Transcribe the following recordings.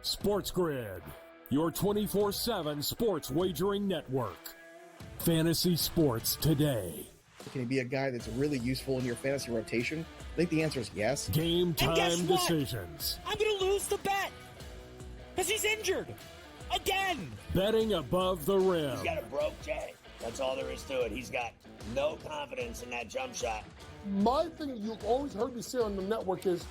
SportsGrid, your 24/7 sports wagering network. Fantasy sports today. Can he be a guy that's really useful in your fantasy rotation? I think the answer is yes. Game time decisions. I'm going to lose the bet because he's injured again. Betting above the rim. He's got a broke J. That's all there is to it. He's got no confidence in that jump shot. My thing you've always heard me say on the network is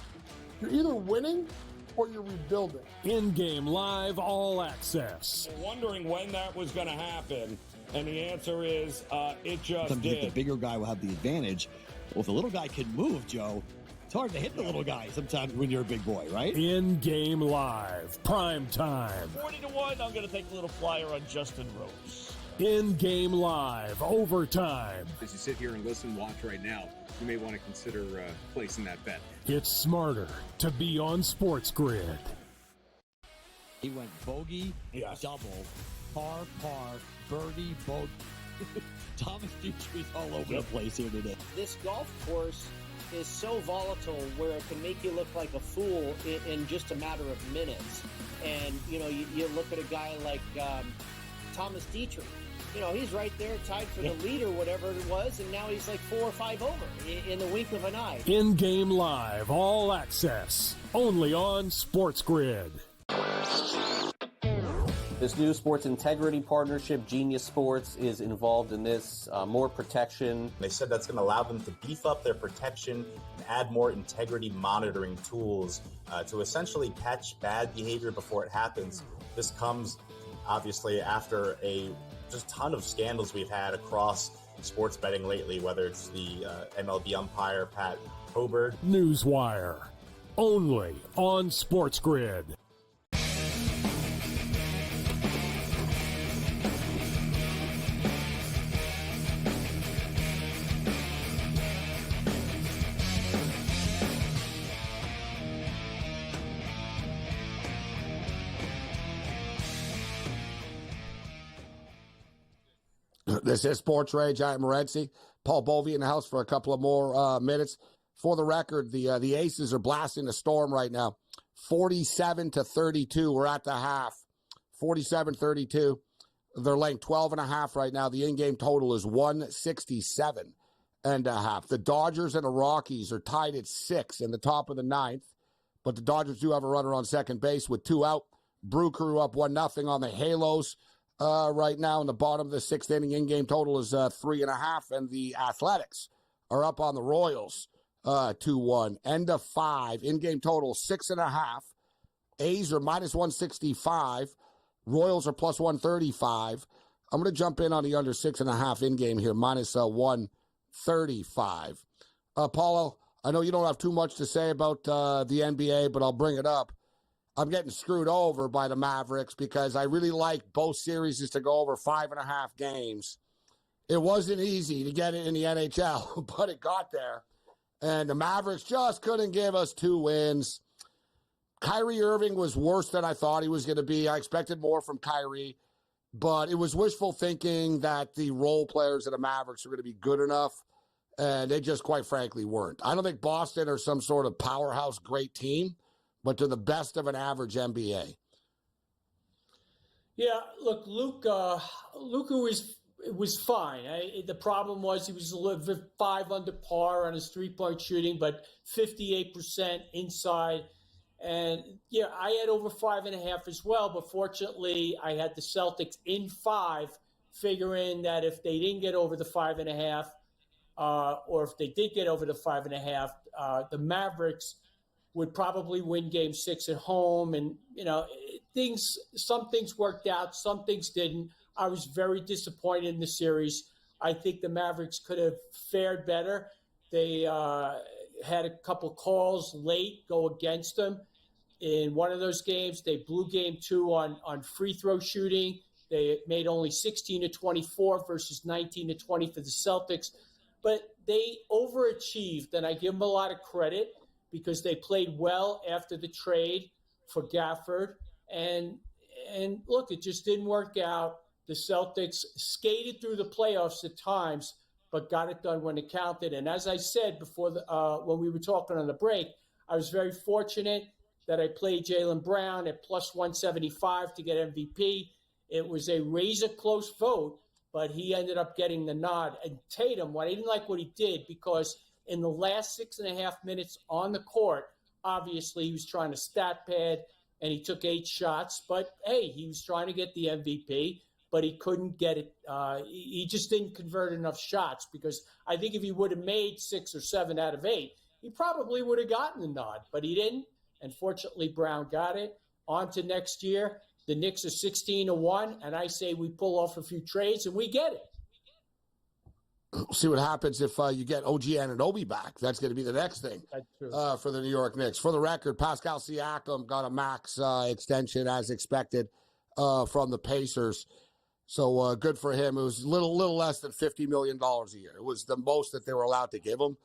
you're either winning or you're rebuilding. In-game live all access. Wondering when that was going to happen, and the answer is it just Sometimes did. the bigger guy will have the advantage. Well, if the little guy can move, Joe, it's hard to hit the little guy sometimes when you're a big boy, right? In-game live, prime time. 40-1, I'm going to take a little flyer on Justin Rose. In-game live, overtime. As you sit here and listen, watch right now, you may want to consider placing that bet. It's smarter to be on SportsGrid. He went bogey, double, par, birdie, bogey. Thomas Dietrich's all over the place here today. This golf course is so volatile where it can make you look like a fool in just a matter of minutes. And, you know, you look at a guy like Thomas Dietrich. You know, he's right there tied for the lead or whatever it was, and now he's like 4 or 5 over in the wink of an eye. In-game live, all access, only on SportsGrid. This new sports integrity partnership, Genius Sports, is involved in this. More protection. They said that's going to allow them to beef up their protection and add more integrity monitoring tools to essentially catch bad behavior before it happens. This comes, obviously, after a just ton of scandals we've had across sports betting lately, whether it's the MLB umpire, Pat Hoberg. Newswire, only on SportsGrid. This is SportsRage. I am Morency. Paul Bovey in the house for a couple of more minutes. For the record, the Aces are blasting the storm right now. 47-32. We're at the half. 47-32. They're laying 12.5 right now. The in-game total is 167.5. The Dodgers and the Rockies are tied at 6 in the top of the 9th. But the Dodgers do have a runner on second base with 2 out. Brew Crew up 1-0 on the Halos. Right now in the bottom of the 6th inning, in-game total is 3.5, and the Athletics are up on the Royals 2-1. End of 5, in-game total 6.5. A's are minus 165. Royals are plus 135. I'm going to jump in on the under 6.5 in-game here, minus 135. Paulo, I know you don't have too much to say about the NBA, but I'll bring it up. I'm getting screwed over by the Mavericks because I really like both series to go over 5.5 games. It wasn't easy to get it in the NHL, but it got there. And the Mavericks just couldn't give us 2 wins. Kyrie Irving was worse than I thought he was going to be. I expected more from Kyrie, but it was wishful thinking that the role players of the Mavericks were going to be good enough, and they just quite frankly weren't. I don't think Boston are some sort of powerhouse great team, but to the best of an average NBA. Yeah, look, Luka was fine. The problem was he was 5 under par on his three-point shooting, but 58% inside. And, yeah, I had over 5.5 as well, but fortunately I had the Celtics in 5, figuring that if they didn't get over the 5.5, or if they did get over the 5.5, the Mavericks would probably win Game 6 at home. And, you know, some things worked out, some things didn't. I was very disappointed in the series. I think the Mavericks could have fared better. They had a couple calls late go against them. In one of those games, they blew Game 2 on free throw shooting. They made only 16-24 versus 19-20 for the Celtics. But they overachieved, and I give them a lot of credit, because they played well after the trade for Gafford. And look, it just didn't work out. The Celtics skated through the playoffs at times, but got it done when it counted. And as I said before, when we were talking on the break, I was very fortunate that I played Jaylen Brown at plus 175 to get MVP. It was a razor close vote, but he ended up getting the nod. And Tatum, I didn't like what he did because in the last 6.5 minutes on the court, obviously he was trying to stat pad and he took 8 shots. But, hey, he was trying to get the MVP, but he couldn't get it. He just didn't convert enough shots because I think if he would have made 6 or 7 out of 8, he probably would have gotten the nod, but he didn't. And fortunately, Brown got it. On to next year. The Knicks are 16-1, and I say we pull off a few trades and we get it. See what happens if you get OG Anunoby back. That's going to be the next thing for the New York Knicks. For the record, Pascal Siakam got a max extension as expected from the Pacers. So good for him. It was a little less than $50 million a year. It was the most that they were allowed to give him.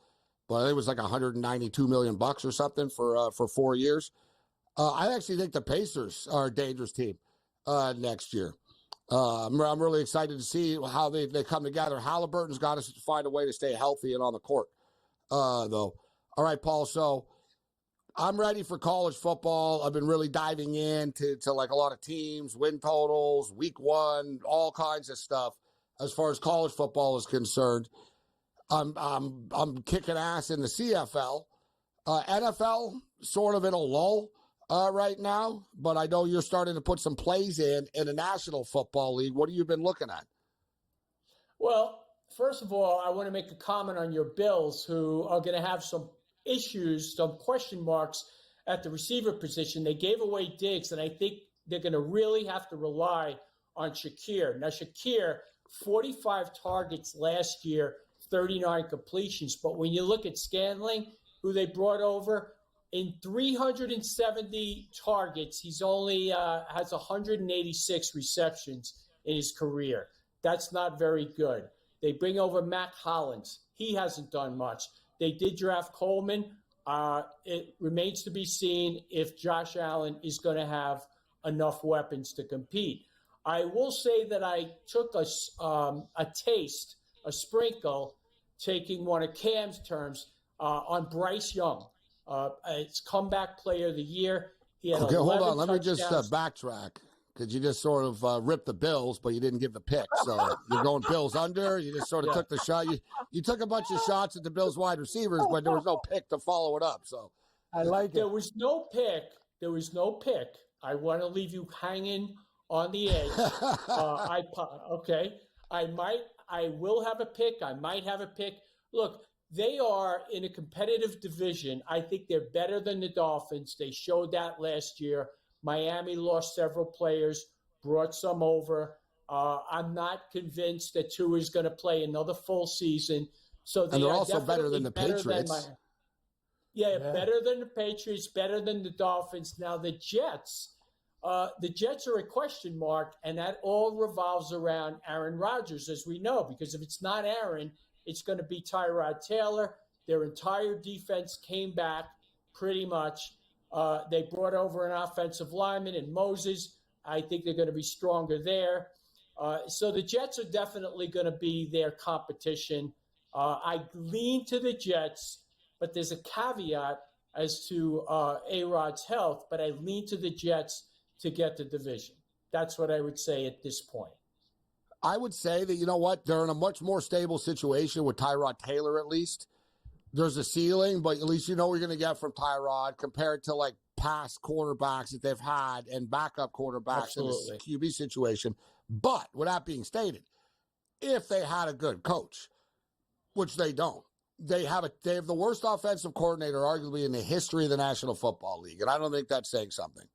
But it was like $192 million or something for 4 years. I actually think the Pacers are a dangerous team next year. I'm really excited to see how they come together. Halliburton's got to find a way to stay healthy and on the court, though. All right, Paul. So I'm ready for college football. I've been really diving into like a lot of teams, win totals, week 1, all kinds of stuff as far as college football is concerned. I'm kicking ass in the CFL. NFL sort of in a lull right now, but I know you're starting to put some plays in the National Football League. What have you been looking at? Well, first of all, I want to make a comment on your Bills, who are going to have some issues, some question marks at the receiver position. They gave away Diggs, and I think they're going to really have to rely on Shakir. Now, Shakir, 45 targets last year, 39 completions. But when you look at Scanling, who they brought over, in 370 targets, he's only has 186 receptions in his career. That's not very good. They bring over Matt Hollins. He hasn't done much. They did draft Coleman. It remains to be seen if Josh Allen is going to have enough weapons to compete. I will say that I took a sprinkle, taking one of Cam's terms, on Bryce Young. It's comeback player of the year. He had hold on. Let me touchdowns. just backtrack because you just sort of ripped the Bills, but you didn't give the pick. So you're going Bills under. You just sort of took the shot. You took a bunch of shots at the Bills wide receivers, but there was no pick to follow it up. So I like it. There was no pick. I want to leave you hanging on the edge. I will have a pick. I might have a pick. Look, they are in a competitive division. I think they're better than the Dolphins. They showed that last year. Miami lost several players, brought some over. I'm not convinced that Tua is going to play another full season. So and they're also better than the Patriots. Better than the Patriots, better than the Dolphins. Now the Jets are a question mark, and that all revolves around Aaron Rodgers, as we know, because if it's not Aaron, it's going to be Tyrod Taylor. Their entire defense came back pretty much. They brought over an offensive lineman in Moses. I think they're going to be stronger there. So the Jets are definitely going to be their competition. I lean to the Jets, but there's a caveat as to A-Rod's health, but I lean to the Jets to get the division. That's what I would say at this point. I would say that, you know what, they're in a much more stable situation with Tyrod Taylor at least. There's a ceiling, but at least you know what you're going to get from Tyrod compared to like past quarterbacks that they've had and backup quarterbacks in this QB situation. But with that being stated, if they had a good coach, which they don't, they have the worst offensive coordinator arguably in the history of the National Football League. And I don't think that's saying something.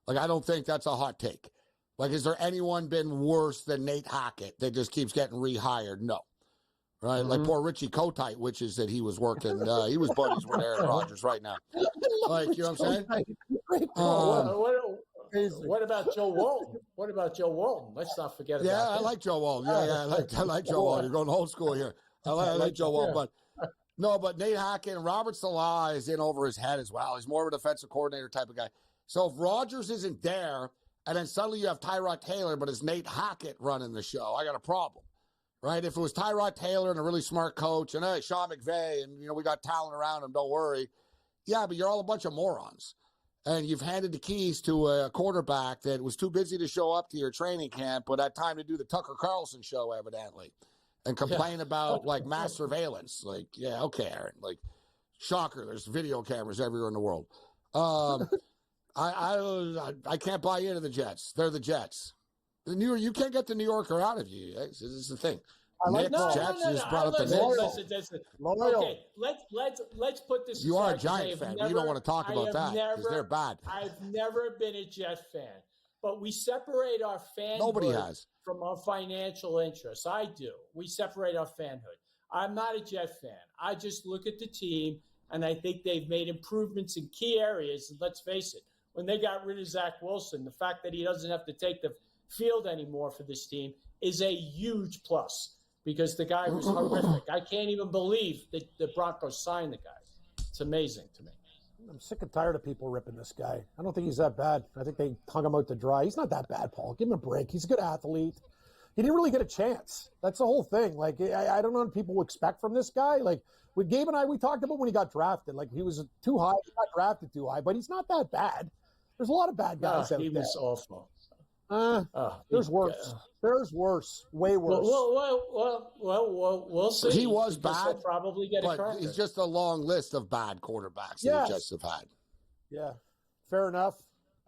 Like, I don't think that's a hot take. Like, has there anyone been worse than Nate Hackett that just keeps getting rehired? No. Right? Like poor Richie Kotite, which is that he was working. He was buddies with Aaron Rodgers right now. Like, you know what I'm saying? What about Joe Walton? Let's not forget about I like Joe Walton. I like Joe Walton. You're going old school here. I like Joe Walton. But Nate Hackett and Robert Salah is in over his head as well. He's more of a defensive coordinator type of guy. So if Rodgers isn't there, and then suddenly you have Tyrod Taylor, but it's Nate Hackett running the show, I got a problem, right? If it was Tyrod Taylor and a really smart coach, and Sean McVay, and we got talent around him, don't worry. Yeah, but you're all a bunch of morons. and you've handed the keys to a quarterback that was too busy to show up to your training camp, but had time to do the Tucker Carlson show, evidently, and complain about, like, mass surveillance. Like, yeah, okay, Aaron. Like, shocker, there's video cameras everywhere in the world. I can't buy into the Jets. They're the Jets. You can't get the New Yorker out of you. This is the thing. Jets just brought up the Listen. Okay, let's put this. You are a Giant fan, but you don't want to talk about that because they're bad. I've never been a Jet fan, but we separate our fanhood from our financial interests. I do. We separate our fanhood. I'm not a Jet fan. I just look at the team, and I think they've made improvements in key areas. And let's face it, when they got rid of Zach Wilson, the fact that he doesn't have to take the field anymore for this team is a huge plus. Because the guy was horrific. I can't even believe that the Broncos signed the guy. It's amazing to me. I'm sick and tired of people ripping this guy. I don't think he's that bad. I think they hung him out to dry. He's not that bad, Paul. Give him a break. He's a good athlete. He didn't really get a chance. That's the whole thing. Like, I don't know what people expect from this guy. Like, with Gabe and I, we talked about when he got drafted. Like, he was too high. He got drafted too high, but he's not that bad. There's a lot of bad guys out there. He was awful. There's worse. There's worse. Way worse. Well, we'll see. He was bad. He'll probably get a cracker. He's just a long list of bad quarterbacks that the Jets have had. Yeah, fair enough.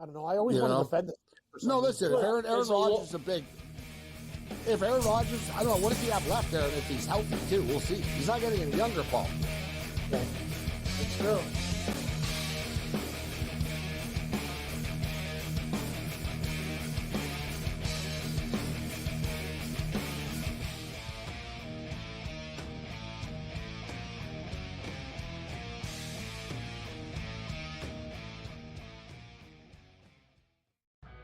I don't know. I always want to defend it. No, listen. If Aaron Rodgers is a big. If Aaron Rodgers, I don't know. What does he have left there? If he's healthy too, we'll see. He's not getting any younger, Paul. Okay. It's true.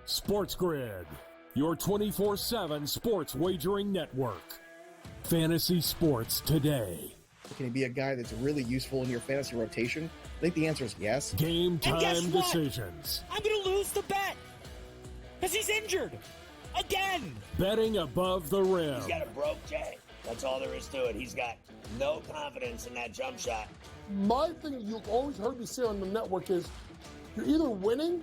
SportsGrid, your 24/7 sports wagering network. Fantasy sports today. Can he be a guy that's really useful in your fantasy rotation? I think the answer is yes. Game time decisions. I'm going to lose the bet because he's injured again. Betting above the rim. He's got a broke Jay. That's all there is to it. He's got no confidence in that jump shot. My thing you've always heard me say on the network is you're either winning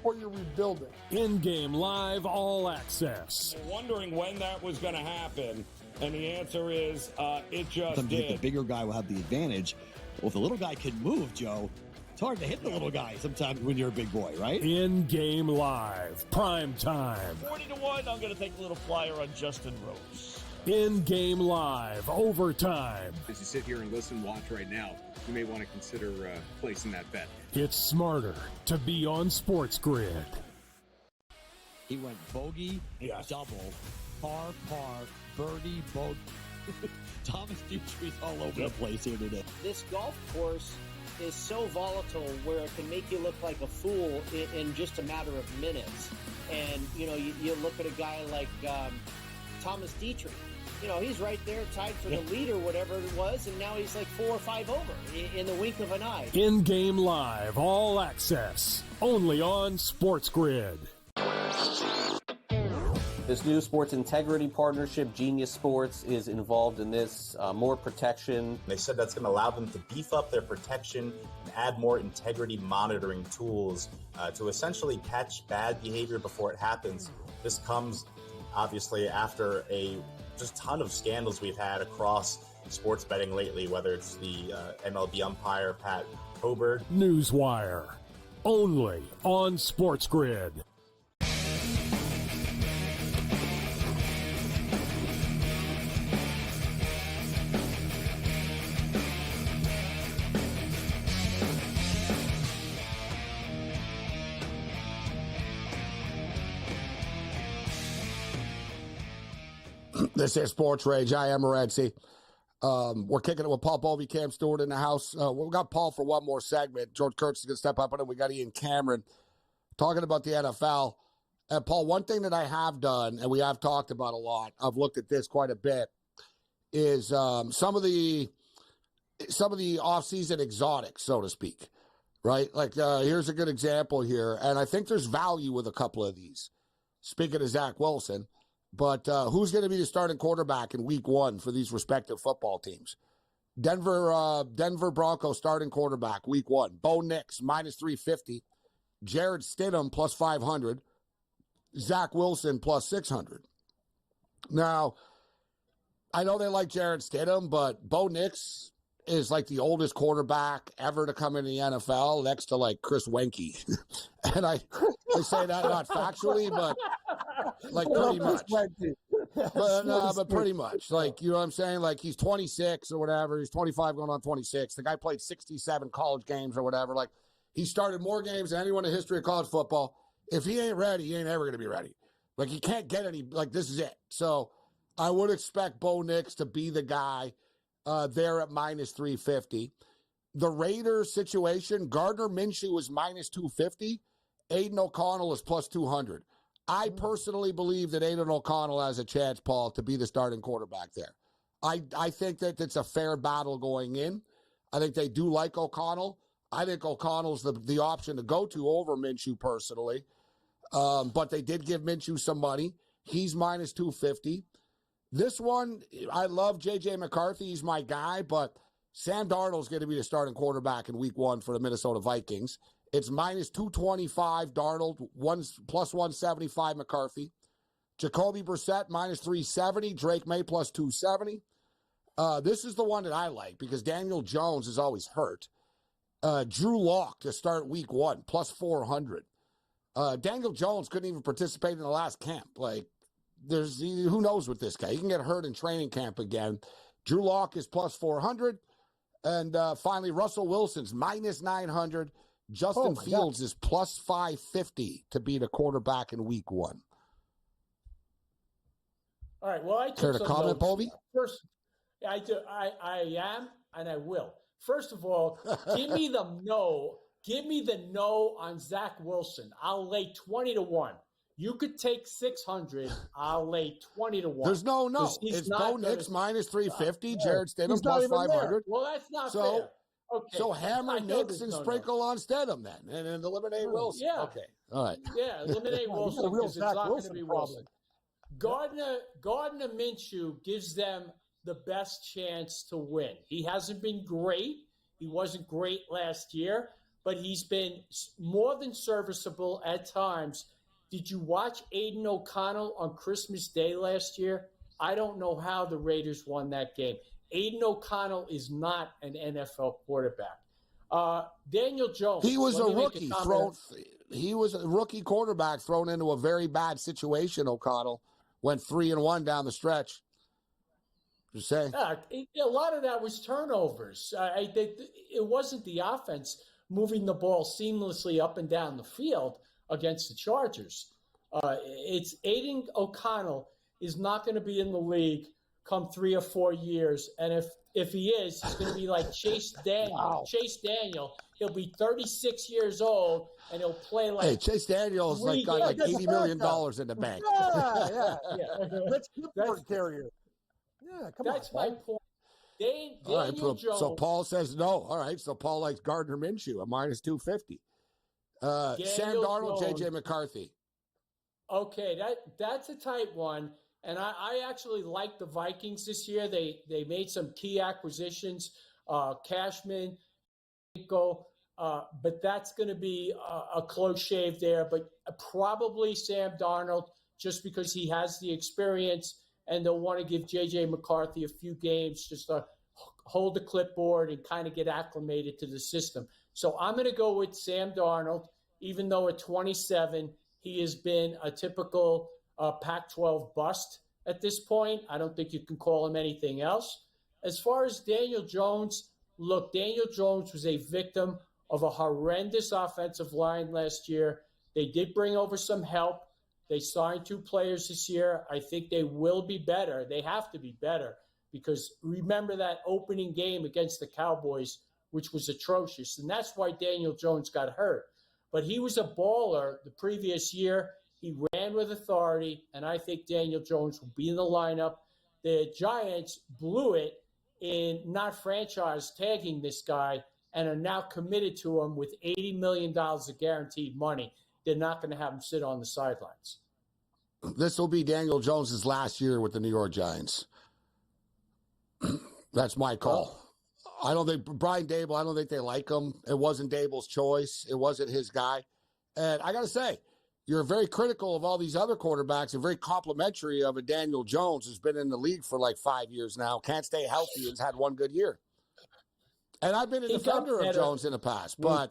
or you're rebuilding. In-game live all access. Wondering when that was going to happen, and the answer is it just did. did. The bigger guy will have the advantage. Well, if the little guy can move, Joe, it's hard to hit the little guy sometimes when you're a big boy, right? In-game live, prime time. 40-1, I'm going to take a little flyer on Justin Rose. In-game live, overtime. As you sit here and listen, watch right now, you may want to consider placing that bet. It's smarter to be on SportsGrid. He went bogey, double, par, birdie, bogey. Thomas Dietrich's all over the place here today. This golf course is so volatile where it can make you look like a fool in just a matter of minutes. And, you know, you look at a guy like Thomas Dietrich. You know, he's right there tied for the lead or whatever it was, and now he's like 4 or 5 over in the wink of an eye. In-game live, all access, only on SportsGrid. This new sports integrity partnership, Genius Sports, is involved in this. More protection. They said that's going to allow them to beef up their protection and add more integrity monitoring tools to essentially catch bad behavior before it happens. This comes, obviously, after a just ton of scandals we've had across sports betting lately, whether it's the MLB umpire, Pat Hoberg. Newswire, only on SportsGrid. This is SportsRage. I am Morency. We're kicking it with Paul Bovey, Cam Stewart in the house. We've got Paul for one more segment. George Kurtz is going to step up, and then we got Ian Cameron talking about the NFL. And Paul, one thing that I have done, and we have talked about a lot, I've looked at this quite a bit, is some of the off-season exotics, so to speak, right? Like here's a good example here, and I think there's value with a couple of these. Speaking of Zach Wilson. But who's going to be the starting quarterback in week 1 for these respective football teams? Denver Broncos starting quarterback, week 1. Bo Nix, minus 350. Jared Stidham plus 500, Zach Wilson plus 600. Now, I know they like Jared Stidham, but Bo Nix is like the oldest quarterback ever to come in the NFL next to like Chris Wenke. And I say that not factually, but like pretty much. But pretty much. Like, you know what I'm saying? Like, he's 26 or whatever. He's 25 going on 26. The guy played 67 college games or whatever. Like, he started more games than anyone in the history of college football. If he ain't ready, he ain't ever going to be ready. Like, he can't get any, like, this is it. So I would expect Bo Nix to be the guy there at minus 350. The Raiders situation, Gardner Minshew is minus 250. Aiden O'Connell is plus 200. I personally believe that Aiden O'Connell has a chance, Paul, to be the starting quarterback there. I think that it's a fair battle going in. I think they do like O'Connell. I think O'Connell's the option to go to over Minshew personally. But they did give Minshew some money. He's minus 250. This one, I love J.J. McCarthy. He's my guy, but Sam Darnold's going to be the starting quarterback in week 1 for the Minnesota Vikings. It's minus 225 Darnold, plus 175 McCarthy. Jacoby Brissett, minus 370. Drake May, plus 270. This is the one that I like because Daniel Jones is always hurt. Drew Lock to start week 1, plus 400. Daniel Jones couldn't even participate in the last camp. Like, who knows with this guy? He can get hurt in training camp again. Drew Lock is plus 400. And finally, Russell Wilson's minus 900. Justin Fields is plus 550 to be the quarterback in week 1. All right. Well, I took care to comment, Bobby? First, I do. I am, and I will. First of all, give me the no. Give me the no on Zach Wilson. I'll lay 20-1. You could take 600. I'll lay 20-1. There's no. It's Bo Nix minus 350. Jared Stidham plus 500. Well, that's not fair. Okay. So hammer Nix and sprinkle on Stidham then, and eliminate Wilson. Yeah. Okay. All right. Yeah, eliminate Wilson because it's not going to be Wilson. Gardner Minshew gives them the best chance to win. He hasn't been great. He wasn't great last year, but he's been more than serviceable at times. Did you watch Aiden O'Connell on Christmas Day last year? I don't know how the Raiders won that game. Aiden O'Connell is not an NFL quarterback. Daniel Jones. He was a rookie He was a rookie quarterback thrown into a very bad situation. O'Connell went 3-1 down the stretch. Just saying. A lot of that was turnovers. It wasn't the offense moving the ball seamlessly up and down the field against the Chargers. It's Aiden O'Connell is not going to be in the league come 3 or 4 years, and if he is, he's going to be like Chase Daniel. Wow. Chase Daniel, he'll be 36 years old, and he'll play like. Hey, Chase Daniel's got like $80 million in the bank. Yeah. Let's clipboard carrier. Yeah, come on. That's my point. All right, Jones. So Paul says no. All right, so Paul likes Gardner Minshew at minus 250. Sam Darnold, J.J. McCarthy. Okay, that's a tight one. And I actually like the Vikings this year. They made some key acquisitions, Cashman, but that's going to be a close shave there. But probably Sam Darnold, just because he has the experience, and they'll want to give J.J. McCarthy a few games just to hold the clipboard and kind of get acclimated to the system. So I'm going to go with Sam Darnold, even though at 27, he has been a typical Pac-12 bust at this point. I don't think you can call him anything else. As far as Daniel Jones, look, Daniel Jones was a victim of a horrendous offensive line last year. They did bring over some help. They signed 2 players this year. I think they will be better. They have to be better because remember that opening game against the Cowboys, which was atrocious, and that's why Daniel Jones got hurt. But he was a baller the previous year. He ran with authority, and I think Daniel Jones will be in the lineup. The Giants blew it in not franchise tagging this guy and are now committed to him with $80 million of guaranteed money. They're not going to have him sit on the sidelines. This will be Daniel Jones's last year with the New York Giants. That's my call. I don't think Brian Dable, I don't think they like him. It wasn't Dable's choice. It wasn't his guy. And I got to say, you're very critical of all these other quarterbacks and very complimentary of a Daniel Jones who's been in the league for like 5 years now, can't stay healthy, and has had one good year. And I've been a defender of Jones in the past, but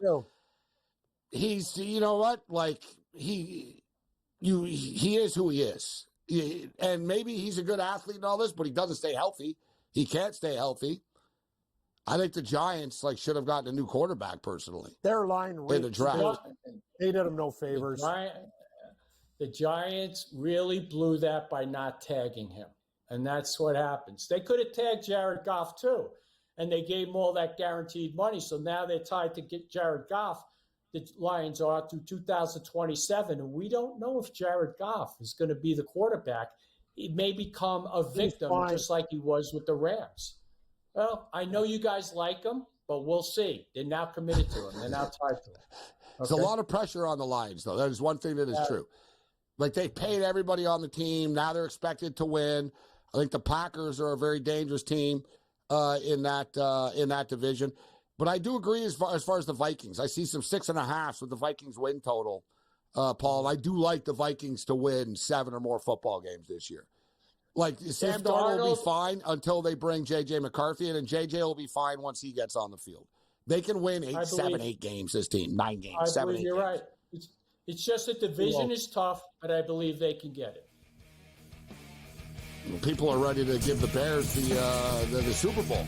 he's, you know what, like he is who he is. And maybe he's a good athlete and all this, but he doesn't stay healthy. He can't stay healthy. I think the Giants should have gotten a new quarterback personally. Their line in the draft. They did him no favors. The Giants really blew that by not tagging him. And that's what happens. They could have tagged Jared Goff too. And they gave him all that guaranteed money. So now they're tied to get Jared Goff. The Lions are through 2027. And we don't know if Jared Goff is going to be the quarterback. He may become a victim just like he was with the Rams. Well, I know you guys like him, but we'll see. They're now committed to him. They're now tied to him. There's a lot of pressure on the Lions, though. That is one thing that is true. Like, they paid everybody on the team. Now they're expected to win. I think the Packers are a very dangerous team in that division. But I do agree as far as the Vikings. I see some 6.5s with the Vikings win total, Paul. I do like the Vikings to win 7 or more football games this year. Like, Sam Darnold will be fine until they bring J.J. McCarthy in, and J.J. will be fine once he gets on the field. They can win 8 games, this team, 9 games, 7, 8 games. You're right. It's just that the division is tough, but I believe they can get it. People are ready to give the Bears the Super Bowl.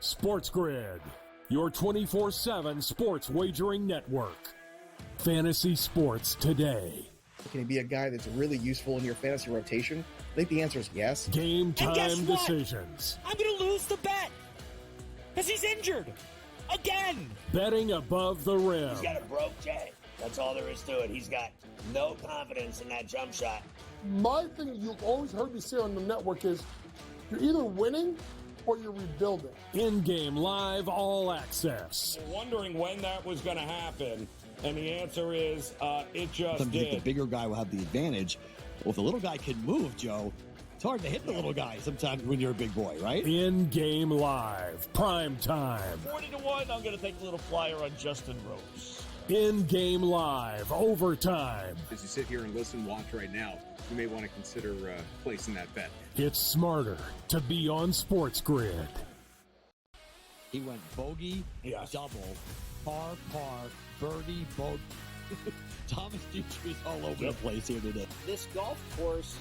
SportsGrid, your 24/7 sports wagering network. Fantasy sports today. Can he be a guy that's really useful in your fantasy rotation? I think the answer is yes. Game time decisions. I'm going to lose the bet because he's injured again. Betting above the rim. He's got a broke J. That's all there is to it. He's got no confidence in that jump shot. My thing you've always heard me say on the network is you're either winning or you're rebuilding. In-game live all access. We're wondering when that was going to happen, and the answer is it just Sometimes did. the bigger guy will have the advantage. Well, if the little guy can move, Joe, it's hard to hit the little guy sometimes when you're a big boy, right? In-game live, prime time. 40-1, I'm going to take a little flyer on Justin Rose. In-game live, overtime. As you sit here and listen, watch right now, you may want to consider placing that bet. It's smarter to be on SportsGrid. He went bogey, double, par, birdie, bogey. Thomas Dietrich's all over the place here today. This golf course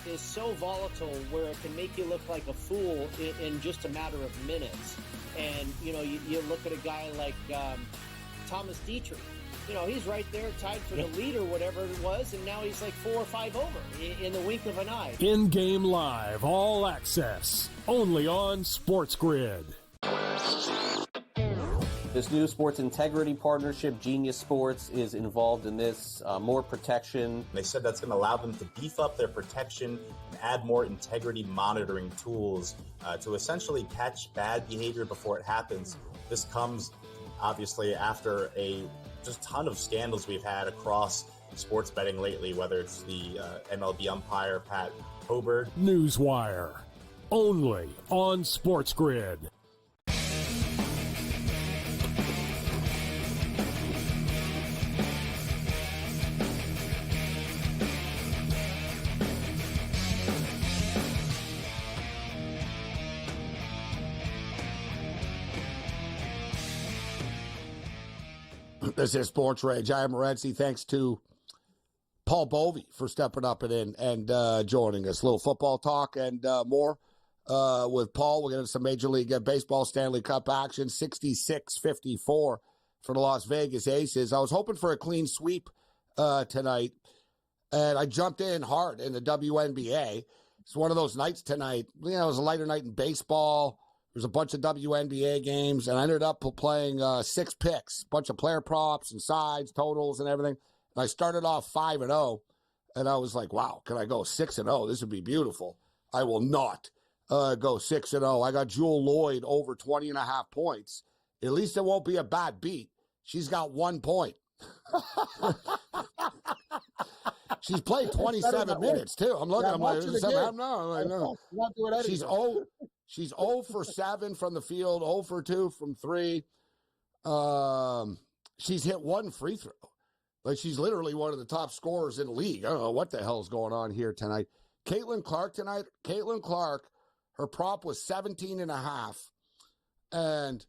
is so volatile where it can make you look like a fool in just a matter of minutes. And, you look at a guy like Thomas Dietrich. He's right there tied for the lead or whatever it was, and now he's like 4 or 5 over in the wink of an eye. In-game live, all access, only on SportsGrid. This new sports integrity partnership, Genius Sports, is involved in this. More protection. They said that's going to allow them to beef up their protection and add more integrity monitoring tools to essentially catch bad behavior before it happens. This comes, obviously, after a just ton of scandals we've had across sports betting lately, whether it's the MLB umpire, Pat Hoberg. Newswire, only on SportsGrid. This is SportsRage. I am Morency. Thanks to Paul Bovey for stepping up and joining us. A little football talk and more with Paul. We'll get into some Major League Baseball Stanley Cup action. 66-54 for the Las Vegas Aces. I was hoping for a clean sweep tonight, and I jumped in hard in the WNBA. It's one of those nights tonight. It was a lighter night in baseball. There's a bunch of WNBA games, and I ended up playing 6 picks, a bunch of player props and sides, totals, and everything. And I started off 5-0, and I was like, wow, can I go 6-0? This would be beautiful. I will not go 6-0. I got Jewel Lloyd over 20.5 points. At least it won't be a bad beat. She's got 1 point. She's played 27 minutes too. I'm looking. I'm like, no. She's 0 for 7 from the field, 0 for 2 from 3. She's hit 1 free throw. Like, she's literally one of the top scorers in the league. I don't know what the hell's going on here tonight. Caitlin Clark tonight. Caitlin Clark, her prop was 17.5, and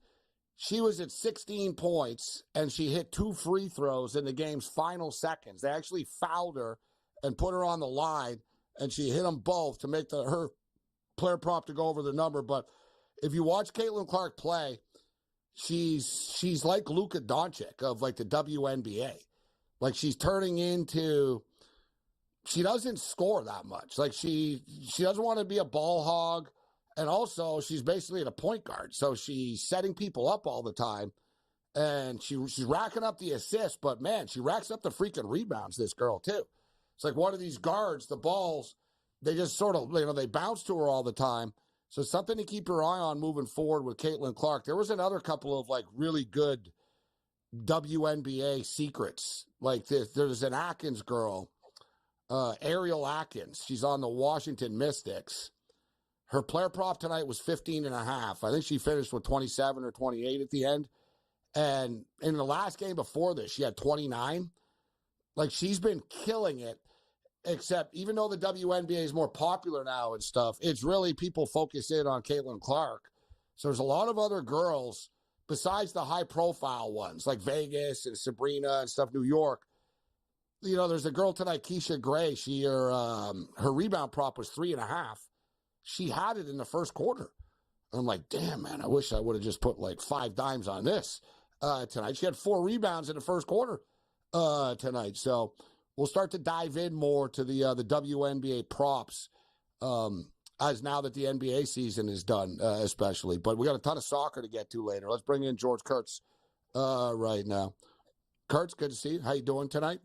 she was at 16 points, and she hit 2 free throws in the game's final seconds. They actually fouled her and put her on the line, and she hit them both to make her player prop to go over the number. But if you watch Caitlin Clark play, she's like Luka Doncic of like the WNBA. Like, she's turning into, she doesn't score that much. Like, she doesn't want to be a ball hog. And also, she's basically a point guard. So she's setting people up all the time. And she's racking up the assists. But, man, she racks up the freaking rebounds, this girl, too. It's like one of these guards, the balls, they just sort of, they bounce to her all the time. So something to keep your eye on moving forward with Caitlin Clark. There was another couple of, like, really good WNBA secrets. Like this, there's an Atkins girl, Ariel Atkins. She's on the Washington Mystics. Her player prop tonight was 15.5. I think she finished with 27 or 28 at the end. And in the last game before this, she had 29. Like, she's been killing it, except even though the WNBA is more popular now and stuff, it's really people focus in on Caitlin Clark. So there's a lot of other girls besides the high-profile ones, like Vegas and Sabrina and stuff, New York. There's a girl tonight, Keisha Gray. Her rebound prop was 3.5. She had it in the first quarter. I'm like, damn, man, I wish I would have just put like 5 dimes on this tonight. She had 4 rebounds in the first quarter tonight. So we'll start to dive in more to the WNBA props as now that the NBA season is done, especially. But we got a ton of soccer to get to later. Let's bring in George Kurtz right now. Kurtz, good to see you. How you doing tonight?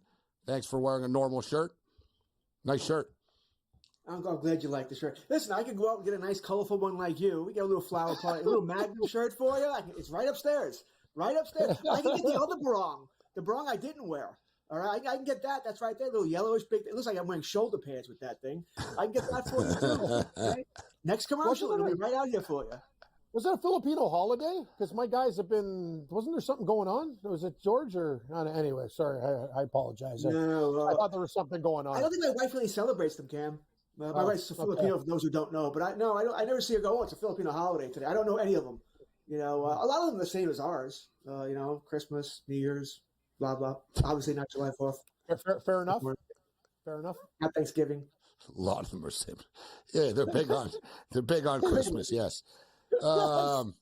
Thanks for wearing a normal shirt. Nice shirt. I'm glad you like the shirt. Listen, I could go out and get a nice, colorful one like you. We got a little flower pot, a little Magnum shirt for you. It's right upstairs. Right upstairs. I can get the other barong. The barong I didn't wear. All right, I can get that. That's right there. A little yellowish big. It looks like I'm wearing shoulder pads with that thing. I can get that for you too. Right? Next commercial, it'll be right out here for you. Was that a Filipino holiday? Because my guys have been. Wasn't there something going on? Was it George or anyway? Sorry, I apologize. No, I thought there was something going on. I don't think my wife really celebrates them, Cam. My wife's a Filipino, for those who don't know. But I never see her go, oh, it's a Filipino holiday today. I don't know any of them. A lot of them are the same as ours. Christmas, New Year's, blah blah. Obviously not July 4th. Fair enough. Fair enough. Not Thanksgiving. A lot of them are same. Yeah, they're big on Christmas. Yes. So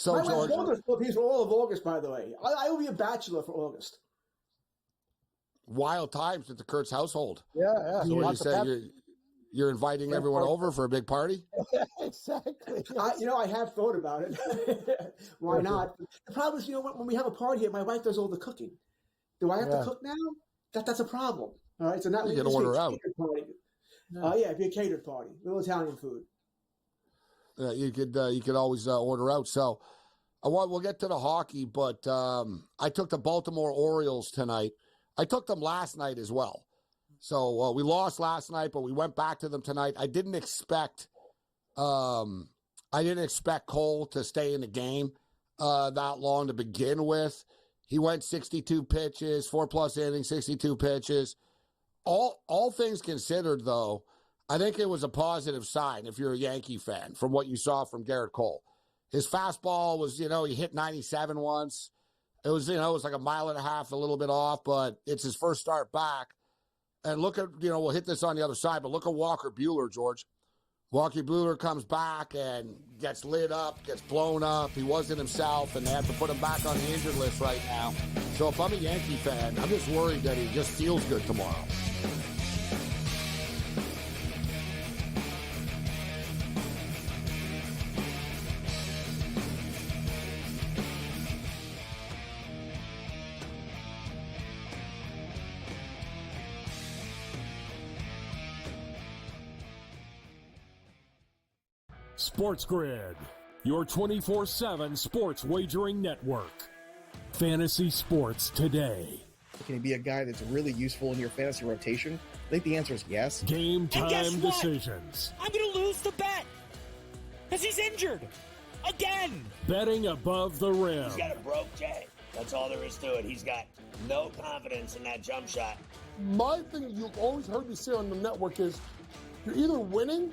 my George, wife's Philippines for all of August, by the way. I will be a bachelor for August. Wild times at the Kurtz household. Yeah. So what do you say? You're inviting everyone over for a big party? Exactly. I have thought about it. Why not? The problem is, when we have a party here, my wife does all the cooking. Do I have to cook now? That's a problem. All right, so not you can order out. Party. It'd be a catered party, little Italian food. You could always order out. So we'll get to the hockey, but I took the Baltimore Orioles tonight. I took them last night as well. So we lost last night, but we went back to them tonight. I didn't expect Cole to stay in the game that long to begin with. He went 62 pitches, 4+ innings, 62 pitches. All things considered, though, I think it was a positive sign if you're a Yankee fan from what you saw from Garrett Cole. His fastball was, he hit 97 once. It was, it was like a mile and a half, a little bit off, but it's his first start back. And look at, we'll hit this on the other side, but look at Walker Buehler, George. Walker Buehler comes back and gets lit up, gets blown up. He wasn't himself, and they have to put him back on the injured list right now. So if I'm a Yankee fan, I'm just worried that he just feels good tomorrow. SportsGrid, your 24/7 sports wagering network. Fantasy sports today. Can he be a guy that's really useful in your fantasy rotation? I think the answer is yes. Game And guess time what? decisions. I'm going to lose the bet because he's injured again. Betting above the rim. He's got a broke J. That's all there is to it. He's got no confidence in that jump shot. My thing you've always heard me say on the network is you're either winning